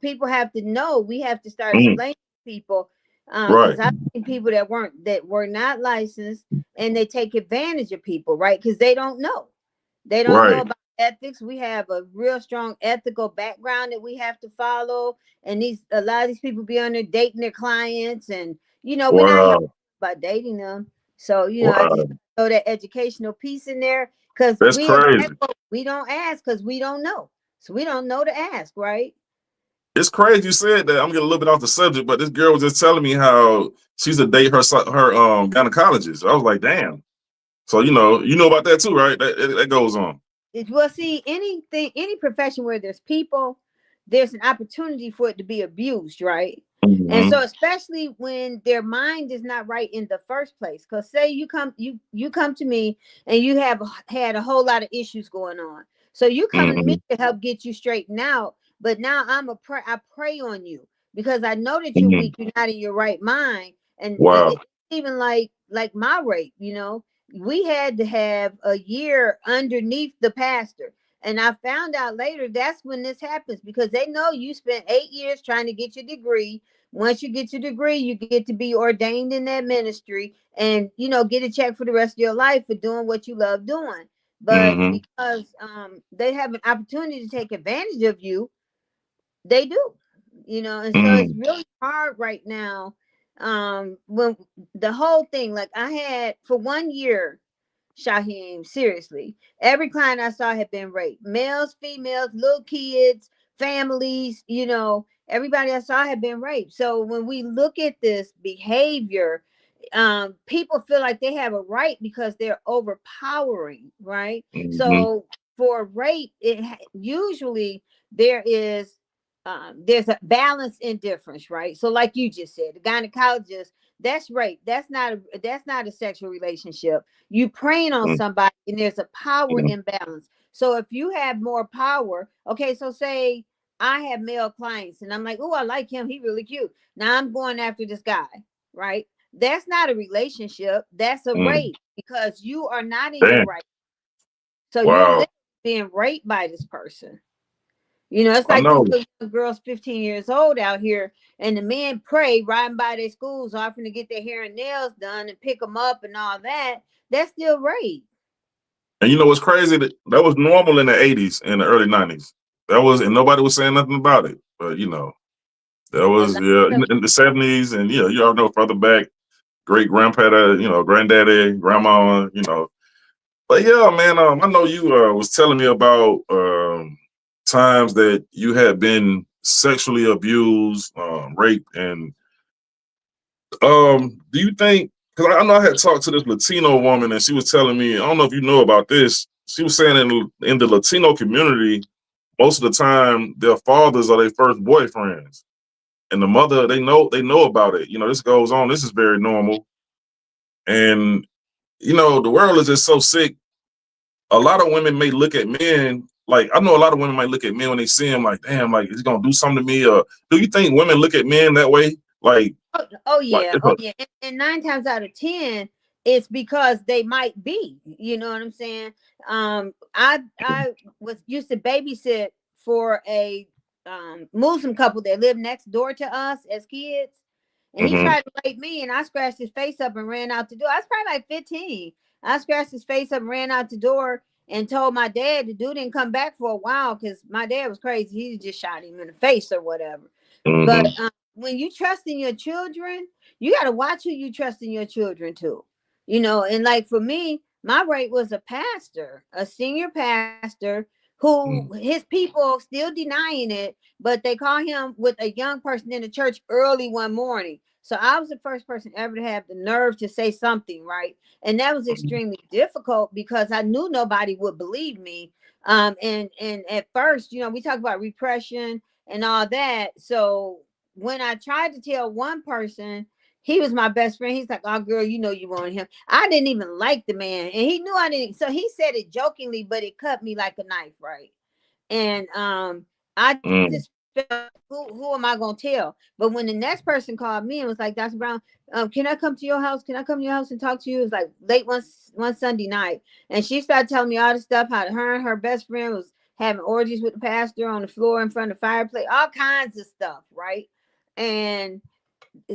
people have to know, we have to start Mm. explaining to people, Right. because I've seen people that were not licensed and they take advantage of people, right? Because they don't know. They don't know Right. about ethics. We have a real strong ethical background that we have to follow. And a lot of these people be on there dating their clients, and we're not helping Wow. about dating them. So, I just Wow. throw that educational piece in there, because That's we as crazy. black folks, we don't ask because we don't know. So we don't know to ask, right? It's crazy you said that. I'm getting a little bit off the subject, but this girl was just telling me how she's a date her gynecologist. I was like, damn. So you know about that too, right? That goes on. Well, see, any profession where there's people, there's an opportunity for it to be abused, right? And Hmm. so, especially when their mind is not right in the first place, because say you come to me and you have had a whole lot of issues going on, so you come to me Hmm. to help get you straightened out. But now I prey on you because I know that you're Hmm. weak, you're not in your right mind, and Wow. it's even like my rape. We had to have a year underneath the pastor. And I found out later that's when this happens, because they know you spent 8 years trying to get your degree. Once you get your degree, you get to be ordained in that ministry and, get a check for the rest of your life for doing what you love doing. But Hmm. because they have an opportunity to take advantage of you, they do. And so it's Hmm. really hard right now. When the whole thing, like I had for 1 year, Shaheem, seriously, every client I saw had been raped. Males, females, little kids, families, everybody I saw had been raped. So when we look at this behavior, people feel like they have a right because they're overpowering, right? Hmm. So for rape, usually there is there's a balance in difference, right? So like you just said, the gynecologist, that's rape. That's not a sexual relationship. You preying on somebody and there's a power Hmm. imbalance. So if you have more power, okay, so say I have male clients and I'm like, oh, I like him, he really cute. Now I'm going after this guy, right? That's not a relationship. That's a Hmm. rape because you are not in your Damn. right. So you're Wow. literally being raped by this person. It's I like these know. little young girls 15 years old out here, and the men pray riding by their schools, offering to get their hair and nails done and pick them up and all that. That's still rape. And you know what's crazy? That was normal in the '80s and the early '90s. And nobody was saying nothing about it. But that A was lot in, of in the '70s, and you all know further back, great grandpa, granddaddy, grandma, But yeah, man, I know you was telling me about times that you had been sexually abused, raped, and do you think? Because I know I had talked to this Latino woman, and she was telling me, I don't know if you know about this. She was saying in the Latino community, most of the time their fathers are their first boyfriends, and the mother they know about it. This goes on. This is very normal, and the world is just so sick. A lot of women may look at men like I know a lot of women might look at men when they see him like, damn, like is he gonna do something to me? Or do you think women look at men that way? Oh Like yeah, if oh yeah. And 9 times out of 10, it's because they might be. You know what I'm saying? I was used to babysit for a Muslim couple that lived next door to us as kids, and he mm-hmm, tried to rape me, and I scratched his face up and ran out the door. I was probably like 15. I scratched his face up and ran out the door and told my dad. The dude didn't come back for a while because my dad was crazy. He just shot him in the face or whatever. But mm-hmm, when you trust in your children, you got to watch who you trust in your children too. And like for me, my rate was a pastor, a senior pastor who his people still denying it, but they call him with a young person in the church early one morning. So I was the first person ever to have the nerve to say something, right? And that was extremely difficult because I knew nobody would believe me. And at first, we talk about repression and all that. So when I tried to tell one person, he was my best friend. He's like, "Oh, girl, you know you want him." I didn't even like the man, and he knew I didn't. So he said it jokingly, but it cut me like a knife, right? And I Mm. just felt, who am I gonna tell? But when the next person called me and was like, "Dr. Brown, can I come to your house? Can I come to your house and talk to you?" It was like late one Sunday night, and she started telling me all the stuff, how her and her best friend was having orgies with the pastor on the floor in front of the fireplace, all kinds of stuff, right? And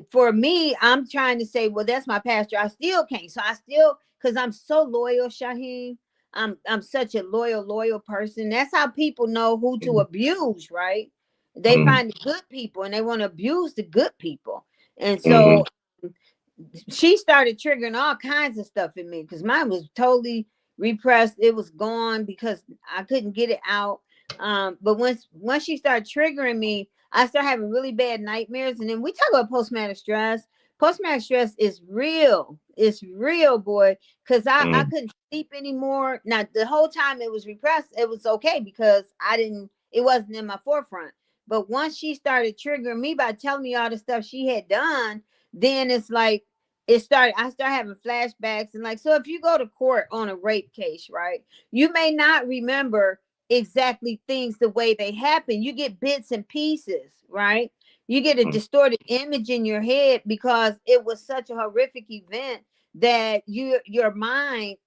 for me, I'm trying to say, well, that's my pastor. I still can't. So I still, because I'm so loyal, Shaheem. I'm such a loyal person. That's how people know who to abuse, right? They Mm. find the good people and they want to abuse the good people. And Mm-hmm. so she started triggering all kinds of stuff in me because mine was totally repressed. It was gone because I couldn't get it out. But once she started triggering me, I started having really bad nightmares. And then we talk about post-traumatic stress. Post-traumatic stress is real. It's real, boy. Because I Mm. couldn't sleep anymore. Now the whole time it was repressed, it was okay because it wasn't in my forefront. But once she started triggering me by telling me all the stuff she had done, then it's like I started having flashbacks. And like, so if you go to court on a rape case, right, you may not remember exactly things the way they happen. You get bits and pieces, right? You get a Mm. distorted image in your head because it was such a horrific event that your mind,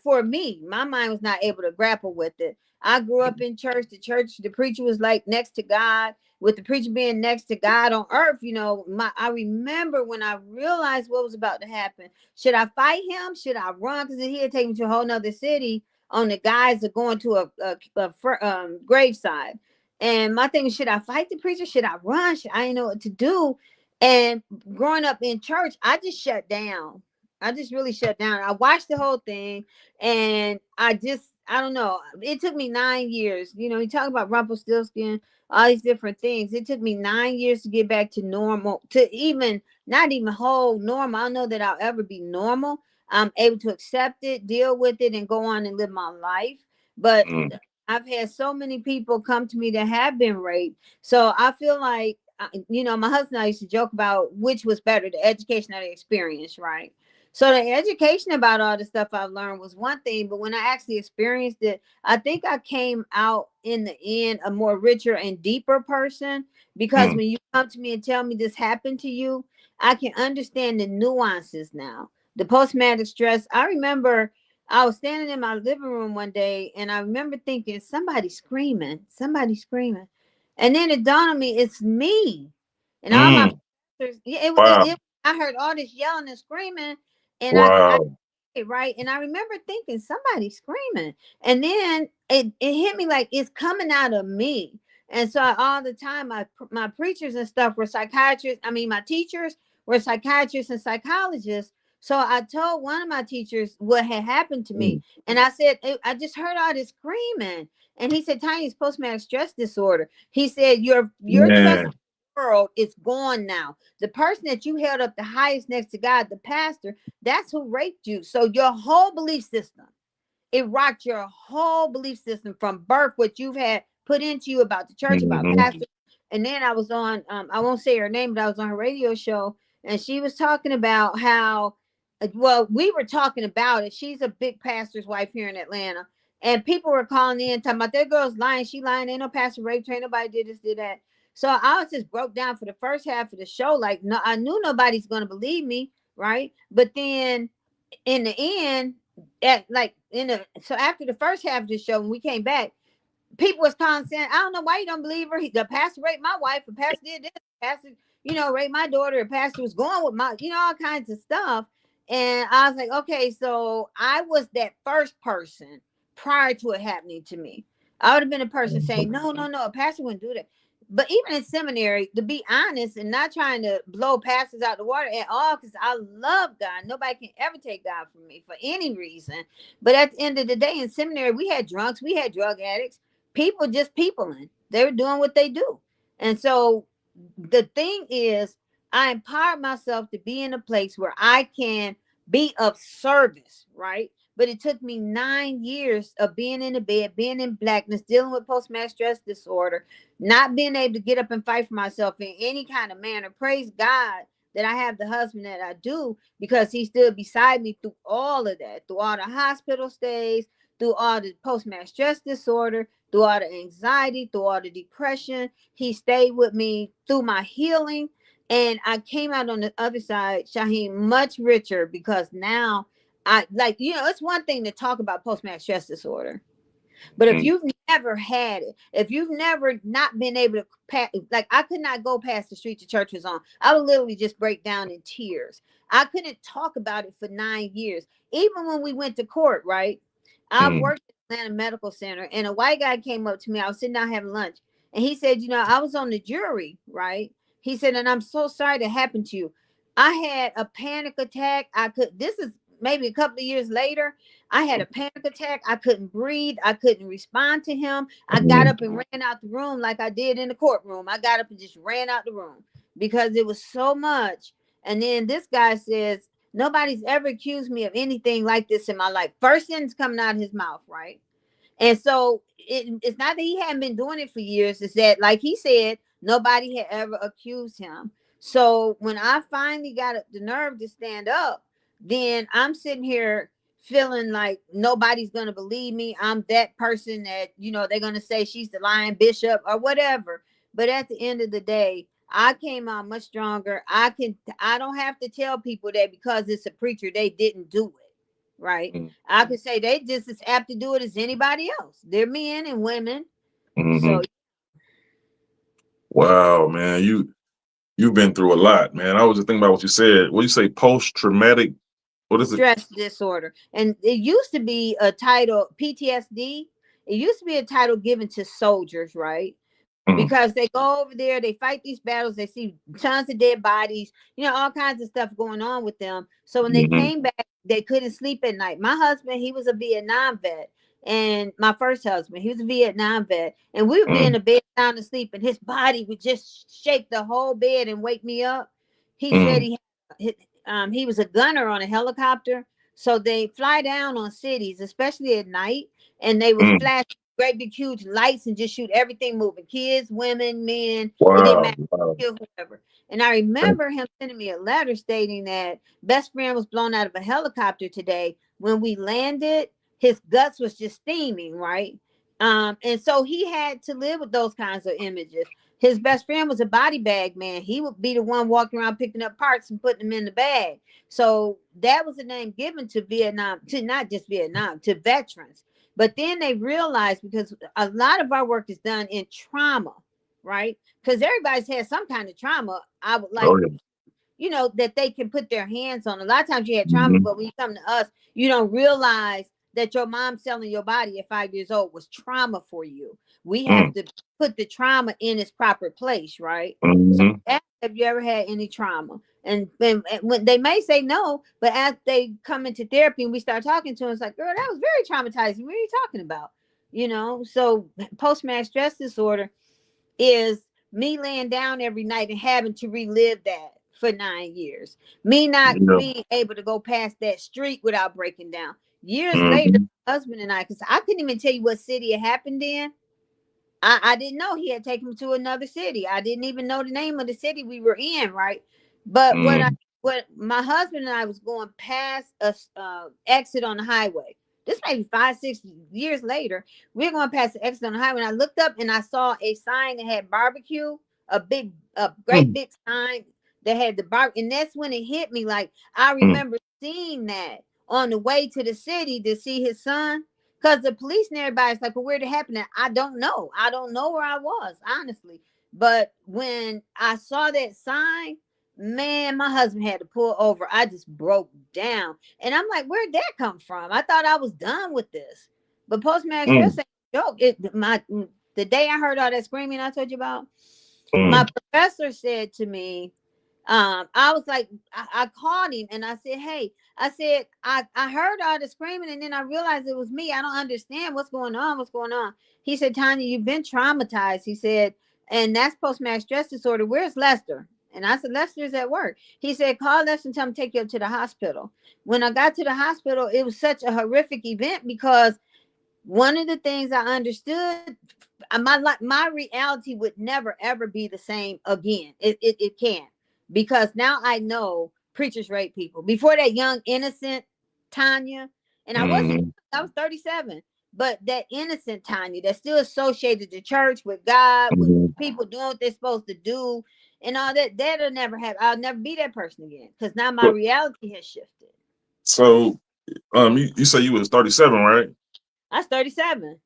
for me, my mind was not able to grapple with it. I grew up in church. The preacher was like next to God. With the preacher being next to God on earth, I remember when I realized what was about to happen. Should I fight him? Should I run? Because he had taken me to a whole nother city on the guise of going to a graveside. And my thing was, should I fight the preacher? Should I run? I didn't know what to do. And growing up in church, I just shut down. I just really shut down. I watched the whole thing, and I don't know. It took me 9 years. You talk about Rumpelstiltskin, all these different things. It took me 9 years to get back to normal, to even not even whole normal. I don't know that I'll ever be normal. I'm able to accept it, deal with it, and go on and live my life. But Mm. I've had so many people come to me that have been raped. So I feel like, my husband and I used to joke about which was better, the education or the experience, right? So the education about all the stuff I've learned was one thing, but when I actually experienced it, I think I came out in the end a more richer and deeper person, because Mm. when you come to me and tell me this happened to you, I can understand the nuances now. The post-traumatic stress. I remember I was standing in my living room one day and I remember thinking, somebody screaming. And then it dawned on me, it's me. And all my Mm. pastors, Wow. I heard all this yelling and screaming, and I Wow. right. And I remember thinking somebody screaming, and then it hit me like it's coming out of me. And so all the time, my preachers and stuff were psychiatrists. I mean, my teachers were psychiatrists and psychologists. So I told one of my teachers what had happened to me, Mm. and I said, I just heard all this screaming, and he said, "Tanya, it's post-traumatic stress disorder." He said, your trust Man. in the world is gone now. The person that you held up the highest next to God, the pastor, that's who raped you. So your whole belief system, it rocked your whole belief system from birth, what you've had put into you about the church, about Mm-hmm. pastor. And then I was on, I won't say her name, but I was on her radio show, and she was talking about how, well, we were talking about it. She's a big pastor's wife here in Atlanta. And people were calling in talking about that girl's lying. She lying. Ain't no pastor raped her. Ain't nobody did this, did that. So I was just broke down for the first half of the show. Like, no, I knew nobody's going to believe me. Right. But then in the end, so after the first half of the show, when we came back, people was calling saying, "I don't know why you don't believe her. The pastor raped my wife. The pastor did this. The pastor, raped my daughter. The pastor was going with my, all kinds of stuff." And I was like, okay, so I was that first person prior to it happening to me. I would have been a person saying, "No, no, no, a pastor wouldn't do that." But even in seminary, to be honest and not trying to blow pastors out the water at all, because I love God. Nobody can ever take God from me for any reason. But at the end of the day, in seminary, we had drunks, we had drug addicts, people just peopling. They were doing what they do. And so the thing is, I empowered myself to be in a place where I can be of service, right? But it took me 9 years of being in the bed, being in blackness, dealing with post-traumatic stress disorder, not being able to get up and fight for myself in any kind of manner. Praise God that I have the husband that I do, because he stood beside me through all of that, through all the hospital stays, through all the post-traumatic stress disorder, through all the anxiety, through all the depression. He stayed with me through my healing. And I came out on the other side, Shaheem, much richer, because now I like, it's one thing to talk about post-traumatic stress disorder. But if you've never had it, if you've never not been able to pass, like I could not go past the street the church was on. I would literally just break down in tears. I couldn't talk about it for 9 years. Even when we went to court, right? I worked at Atlanta Medical Center, and a white guy came up to me. I was sitting down having lunch, and he said, I was on the jury, right? He said, and I'm so sorry that happened to you. I had a panic attack. This is maybe a couple of years later. I had a panic attack. I couldn't breathe. I couldn't respond to him. I got up and ran out the room like I did in the courtroom. I got up and just ran out the room because it was so much. And then this guy says, nobody's ever accused me of anything like this in my life. First sentence coming out of his mouth, right? And so it's not that he hadn't been doing it for years. It's that, like he said, nobody had ever accused him. So when I finally got the nerve to stand up, then I'm sitting here feeling like nobody's going to believe me. I'm that person that, they're going to say she's the lying bishop or whatever. But at the end of the day, I came out much stronger. I don't have to tell people that because it's a preacher, they didn't do it. Right. I could say they just as apt to do it as anybody else. They're men and women. So wow, man, you've been through a lot, man. I was just thinking about what you said. What do you say, post-traumatic? What is it? Stress disorder. And it used to be a title, PTSD. It used to be a title given to soldiers, right? Because they go over there, they fight these battles, they see tons of dead bodies, all kinds of stuff going on with them. So when they came back, they couldn't sleep at night. My husband, he was a Vietnam vet. And my first husband, he was a Vietnam vet. And we would be in the bed sound asleep, and his body would just shake the whole bed and wake me up. He said he was a gunner on a helicopter. So they fly down on cities, especially at night, and they would flash great big huge lights and just shoot everything moving, kids, women, men. It didn't matter, kill whoever. And I remember him sending me a letter stating that best friend was blown out of a helicopter today. When we landed, his guts was just steaming, right? And so he had to live with those kinds of images. His best friend was a body bag man. He would be the one walking around picking up parts and putting them in the bag. So that was a name given to Vietnam, to not just Vietnam, to veterans. But then they realized, because a lot of our work is done in trauma, right? Because everybody's had some kind of trauma. I would like, that they can put their hands on. A lot of times you had trauma, but when you come to us, you don't realize that your mom selling your body at 5 years old was trauma for you. We have to put the trauma in its proper place, right? So have you ever had any trauma? And when they may say no, but as they come into therapy and we start talking to them, it's like, girl, that was very traumatizing. What are you talking about? So post-traumatic stress disorder is me laying down every night and having to relive that for 9 years. Me not being able to go past that street without breaking down. Years later, my husband and I, because I couldn't even tell you what city it happened in. I didn't know he had taken me to another city. I didn't even know the name of the city we were in, right? But what my husband and I was going past a exit on the highway. This maybe 5-6 years later, we're going past the exit on the highway. And I looked up and I saw a sign that had barbecue, a great big sign that had the barbecue. And that's when it hit me. Like, I remember seeing that on the way to the city to see his son. Because the police and everybody's like, well, where did it happen? I don't know. I don't know where I was, honestly. But when I saw that sign, man, my husband had to pull over. I just broke down. And I'm like, where'd that come from? I thought I was done with this. But post-traumatic stress ain't a joke. The day I heard all that screaming I told you about, my professor said to me, I was like, I called him and I said, hey, I heard all the screaming and then I realized it was me. I don't understand what's going on. He said, Tanya, you've been traumatized. He said, and that's post-traumatic stress disorder. Where's Lester? And I said, Lester's at work. He said, call Lester and tell him to take you up to the hospital. When I got to the hospital, it was such a horrific event because one of the things I understood, my reality would never ever be the same again. It can't, because now I know preachers rape people. Before that young innocent Tanya, and I wasn't, Mm-hmm. I was 37, but that innocent Tanya that still associated the church with God, with Mm-hmm. people doing what they're supposed to do, and all that, that'll never happen. I'll never be that person again because now my So, reality has shifted. so you say you was 37, right? I was 37.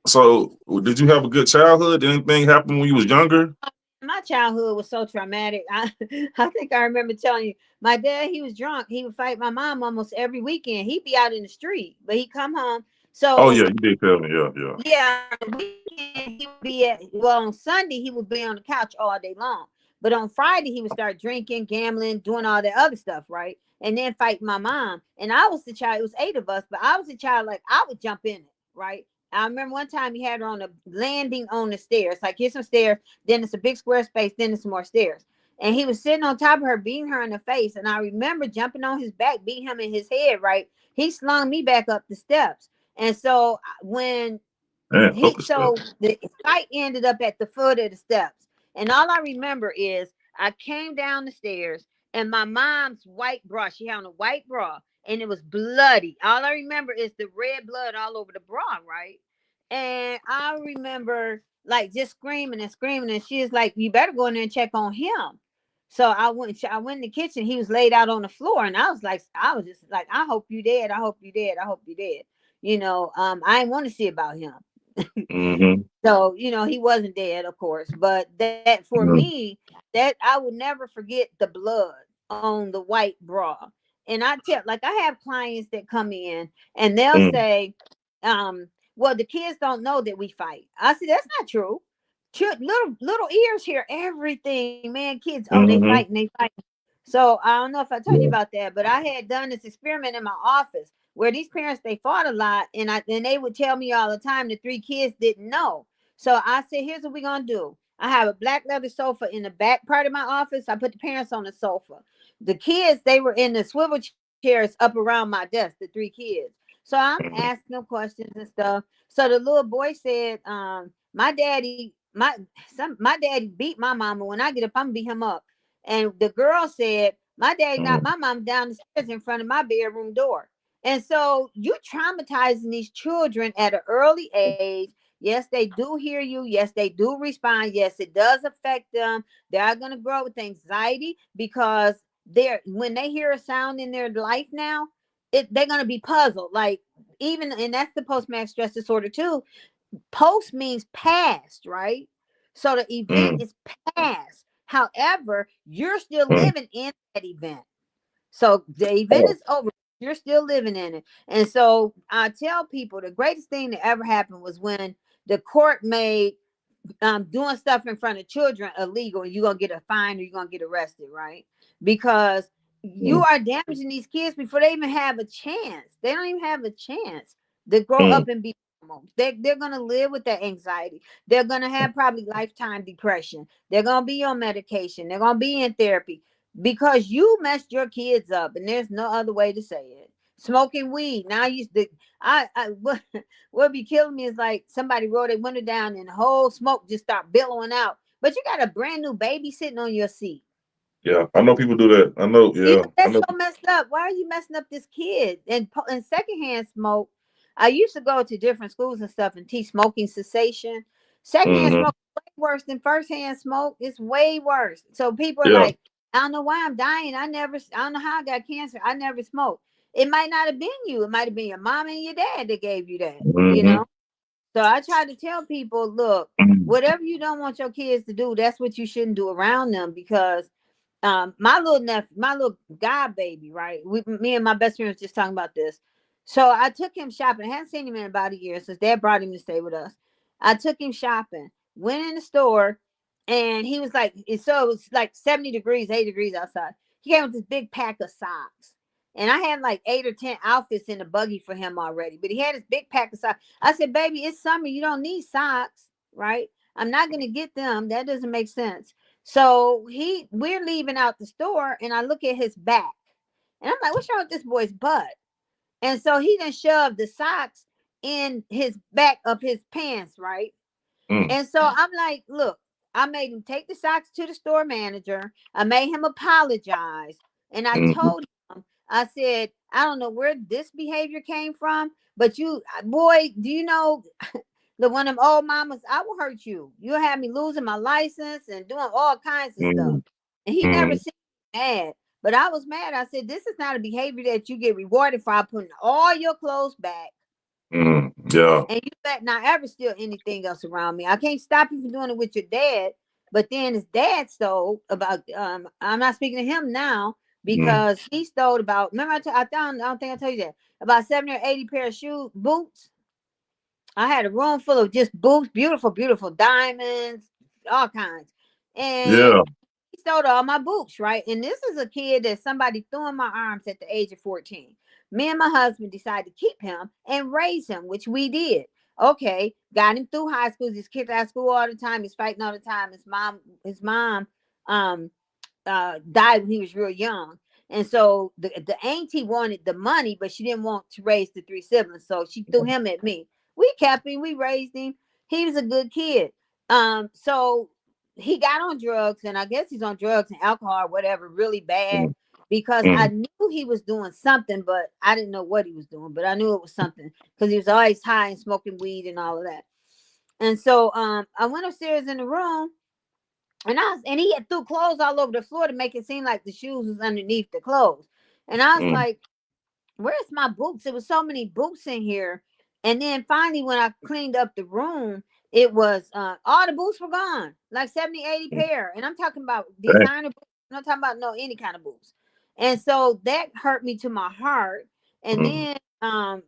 So, did you have a good childhood? Did anything happen when you was younger? My childhood was so traumatic. I think I remember telling you, my dad, he was drunk. He would fight my mom almost every weekend. He'd be out in the street, but he'd come home. Oh So yeah, you did tell me. Yeah, yeah. yeah, on the weekend he would be at, well, on Sunday he would be on the couch all day long. But on Friday he would start drinking, gambling, doing all that other stuff, right? And then fight my mom. And I was the child, it was 8 of us, but I was the child, like I would jump in it, right? I remember one time he had her on a landing on the stairs. Like, here's some stairs, then it's a big square space, then it's some more stairs. And he was sitting on top of her, beating her in the face. And I remember jumping on his back, beating him in his head, right? He slung me back up the steps. And so when Man, up the so steps. the fight ended up at the foot of the steps. And all I remember is I came down the stairs and my mom's white bra, she had on a white bra and it was bloody. All I remember is the red blood all over the bra, right? And I remember like just screaming and screaming, and she was like, you better go in there and check on him. So I went in the kitchen. He was laid out on the floor, and I was just like, I hope you dead. I hope you dead. I hope you dead. I didn't want to see about him. Mm-hmm. So, he wasn't dead, of course, but that for Mm-hmm. me, that I will never forget the blood on the white bra. And like, I have clients that come in and they'll say, well, the kids don't know that we fight. I said, that's not true. Little ears hear everything, man. Kids, oh, they Mm-hmm. fight and they fight. So I don't know if I told you Yeah. about that, but I had done this experiment in my office where these parents, they fought a lot, and they would tell me all the time the 3 kids didn't know. So I said, here's what we're gonna do. I have a black leather sofa in the back part of my office. I put the parents on the sofa. The kids, they were in the swivel chairs up around my desk, the 3 kids. So I'm Mm-hmm. asking them questions and stuff. So the little boy said, my daddy beat my mama. When I get up, I'm gonna beat him up. And the girl said, my daddy knocked my mom down the stairs in front of my bedroom door. And so you traumatizing these children at an early age. Yes, they do hear you. Yes, they do respond. Yes, it does affect them. They are going to grow up with anxiety because when they hear a sound in their life now, they're going to be puzzled. Like, even, and that's the post-traumatic stress disorder too. Post means past, right? So the event Mm-hmm. is past. However, you're still living in that event. So the event Oh, is over. You're still living in it. And so I tell people the greatest thing that ever happened was when the court made doing stuff in front of children illegal, and you're gonna get a fine or you're gonna get arrested, right? Because you are damaging these kids before they even have a chance. They don't even have a chance to grow mm-hmm. up and be normal. They're gonna live with that anxiety. They're gonna have probably lifetime depression. They're gonna be on medication. They're gonna be in therapy because you messed your kids up, and there's no other way to say it. Smoking weed. Now what be killing me is like somebody rolled their window down and the whole smoke just start billowing out. But you got a brand new baby sitting on your seat. Yeah, I know people do that. I know. You Yeah, know, I that's know. so messed up. Why are you messing up this kid? And secondhand smoke. I used to go to different schools and stuff and teach smoking cessation. Secondhand Mm-hmm. smoke is way worse than firsthand smoke. It's way worse. So people are Yeah. like, I don't know why I'm dying. I don't know how I got cancer. I never smoked. It might not have been you. It might have been your mom and your dad that gave you that. Mm-hmm. So I try to tell people, look, Mm-hmm. whatever you don't want your kids to do, that's what you shouldn't do around them because my little nephew, my little god baby, right? Me and my best friend was just talking about this. So I took him shopping. I hadn't seen him in about a year since dad brought him to stay with us. I took him shopping, went in the store, and he was like, so it was like 70 degrees, 80 degrees outside. He came with this big pack of socks. And I had like 8 or 10 outfits in the buggy for him already, but he had this big pack of socks. I said, baby, it's summer. You don't need socks, right? I'm not going to get them. That doesn't make sense. So we're leaving out the store, and I look at his back, and I'm like, what's wrong with this boy's butt? And so he done shoved the socks in his back of his pants, right? Mm, And so I'm like, look, I made him take the socks to the store manager. I made him apologize. And I mm, told him, I said, I don't know where this behavior came from, but you, boy, do you know the one of them old mamas, I will hurt you. You'll have me losing my license and doing all kinds of stuff. mm, And he never mm, seemed mad. But I was mad. I said, this is not a behavior that you get rewarded for putting all your clothes back. yeah. And you better not ever steal anything else around me. I can't stop you from doing it with your dad. But then his dad stole about I'm not speaking to him now Mm, because he stole about, remember I don't think I told you that, about 70 or 80 pair of boots. I had a room full of just boots, beautiful, beautiful diamonds, all kinds. And yeah. he stole all my boots, right? And this is a kid that somebody threw in my arms at the age of 14. Me and my husband decided to keep him and raise him, which we did. Okay, got him through high school. He's kicked out of school all the time. He's fighting all the time. His mom um died when he was real young. And so the auntie wanted the money, but she didn't want to raise the 3 siblings. So she threw him at me. We kept him, we raised him. He was a good kid. So he got on drugs, and I guess he's on drugs and alcohol or whatever, really bad, Mm, because I mm, knew he was doing something, but I didn't know what he was doing, but I knew it was something because he was always high and smoking weed and all of that. And so I went upstairs in the room, and he had threw clothes all over the floor to make it seem like the shoes was underneath the clothes. And I was mm, like, where's my boots? There was so many boots in here. And then finally, when I cleaned up the room, it was all the boots were gone, like 70, 80 mm. pair. And I'm talking about Dang. designer boots. I'm not talking about no any kind of boots. And so that hurt me to my heart. And Mm, then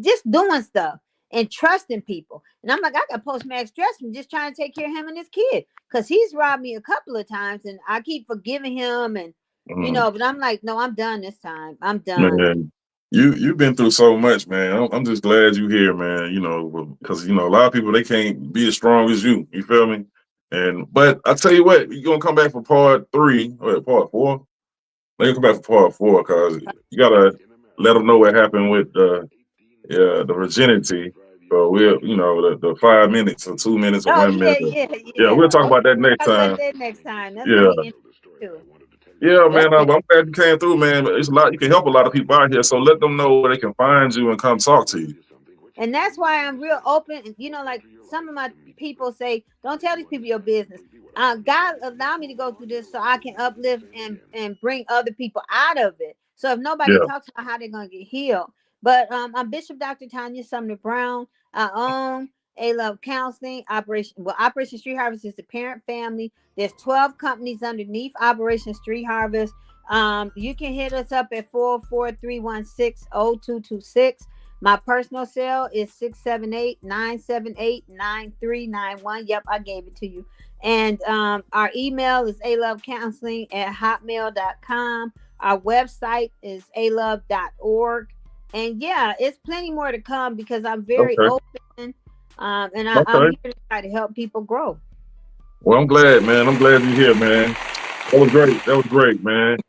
just doing stuff and trusting people. And I'm like, I got post-max stress from just trying to take care of him and his kid, because he's robbed me a couple of times, and I keep forgiving him, and mm. but I'm like, no, I'm done this time. I'm done. Man, you've been through so much, man. I'm just glad you here, man. You know, because a lot of people, they can't be as strong as you. You feel me? But I tell you what, you're gonna come back for part 3 or part 4. They come back for part 4 because you gotta let them know what happened with the virginity. So we'll, the 5 minutes or 2 minutes or Oh 1 yeah, minute. yeah, Yeah, we'll yeah. talk Okay, about that we'll next talk about time. that next time. That's gonna Yeah. be interesting too. Yeah, That's man. I'm it. glad you came through, man. It's a lot. You can help a lot of people out here. So let them know where they can find you and come talk to you. And that's why I'm real open. Like some of my people say, don't tell these people your business. God allowed me to go through this so I can uplift and bring other people out of it. So if nobody Yeah. talks about how they're gonna get healed, but I'm Bishop Dr. Tanya Sumner Brown. I own A Love Counseling Operation. Well, Operation Street Harvest is the parent family. There's 12 companies underneath Operation Street Harvest. You can hit us up at 443160226. My personal cell is 678-978-9391. Yep, I gave it to you. And our email is alovecounseling@hotmail.com. Our website is alove.org. And yeah, it's plenty more to come because I'm very Okay. open. And I'm Okay. here to try to help people grow. Well, I'm glad, man. I'm glad you're here, man. That was great. That was great, man.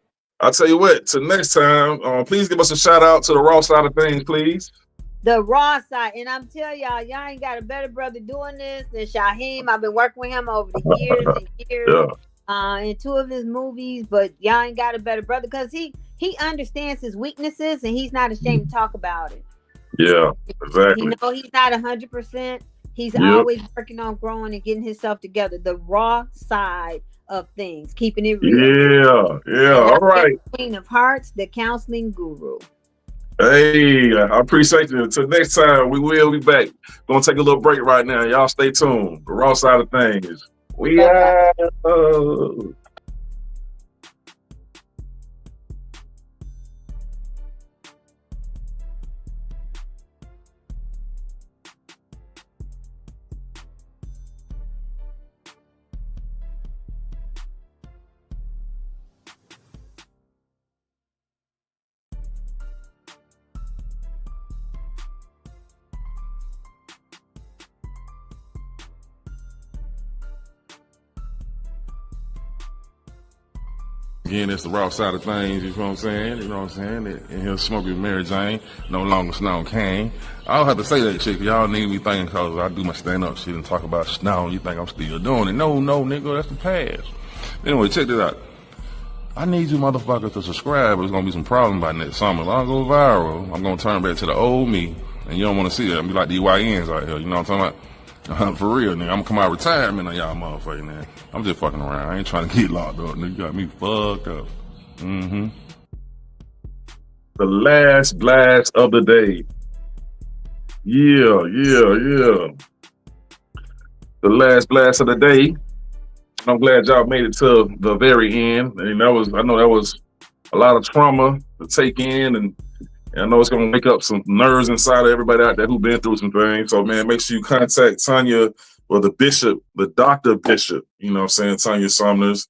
I'll tell you what, till next time, please give us a shout out to the Raw Side of Things, please. The Raw Side. And I'm telling y'all ain't got a better brother doing this than Shaheem. I've been working with him over the years and years. Yeah. In 2 of his movies, but y'all ain't got a better brother because he understands his weaknesses and he's not ashamed to talk about it. Yeah, exactly. He's not 100%. He's Yep. always working on growing and getting himself together. The raw side of things, keeping it real. Yeah. And All I'm right. the Queen of Hearts, the counseling guru. Hey, I appreciate you. Until next time, we will be back. Gonna take a little break right now. Y'all stay tuned. The Raw Side of Things. We Bye-bye. are. Again, it's the Raw Side of Thangzz, you know what I'm saying? You know what I'm saying? And he'll smoke with Mary Jane, no longer Snow Kane. I don't have to say that shit, cause y'all need me thinking cause I do my stand-up shit and talk about Snow, you think I'm still doing it. No, nigga, that's the past. Anyway, check this out. I need you motherfuckers to subscribe, or there's gonna be some problem by next summer. If I go viral, I'm gonna turn back to the old me, and you don't wanna see that. I'm be like the YNs out here, you know what I'm talking about? For real, nigga. I'm gonna come out of retirement on y'all motherfucking man. I'm just fucking around. I ain't trying to get locked up, nigga. You got me fucked up. The last blast of the day. Yeah. The last blast of the day. I'm glad y'all made it to the very end. And I know that was a lot of trauma to take in, and I know it's gonna wake up some nerves inside of everybody out there who've been through some things. So man, make sure you contact Tanya or the Bishop, the Dr. Bishop, you know what I'm saying, Tanya Sumners,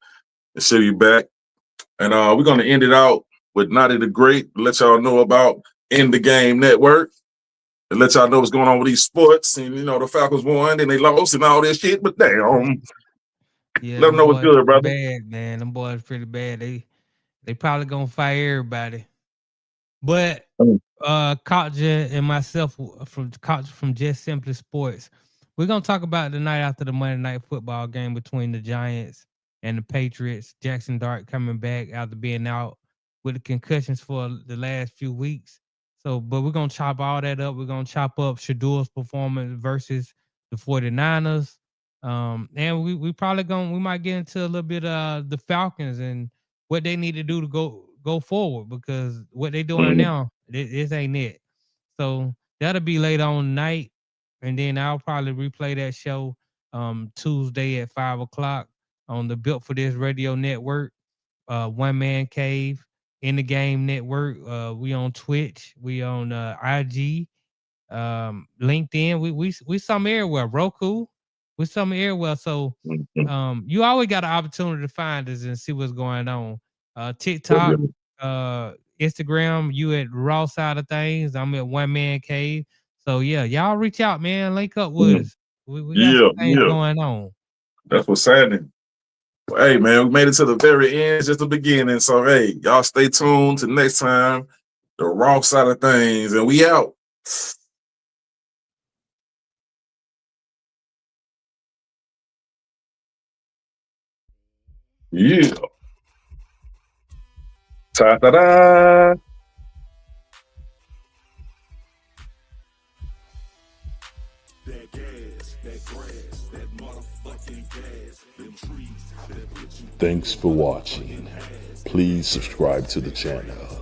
and she'll be back. And we're gonna end it out with Naughty the Great, to let y'all know about In the Game Network, and let y'all know what's going on with these sports. And you know, the Falcons won, and they lost, and all this shit. But damn, Yeah, let them know what's good, brother. bad, man. Them boys pretty bad. They probably gonna fire everybody. But Katja and myself from Just Simply Sports, we're gonna talk about the night after the Monday Night Football game between the Giants and the Patriots. Jackson Dart coming back after being out with the concussions for the last few weeks. So, but we're gonna chop all that up. We're gonna chop up Shadur's performance versus the 49ers. And we probably we might get into a little bit of the Falcons and what they need to do to go forward, because what they doing now, this ain't it. So that'll be later on tonight, and then I'll probably replay that show Tuesday at 5:00 on the Built for This radio network, One Man Cave, In the Game Network. We on Twitch, we on IG, LinkedIn. We some everywhere. Roku, we some everywhere. So you always got an opportunity to find us and see what's going on. TikTok, Instagram, you at Raw Side of Thangzz. I'm at One Man Cave. So yeah, y'all reach out, man. Link up with us. We got some things going on. That's what's happening. Well, hey man, we made it to the very end, just the beginning. So hey, y'all stay tuned to next time, the Raw Side of Thangzz, and we out. Yeah. Ta-da-da. That gas, that grass, that motherfucking gas, them trees that put you. Thanks for watching. Please subscribe to the channel.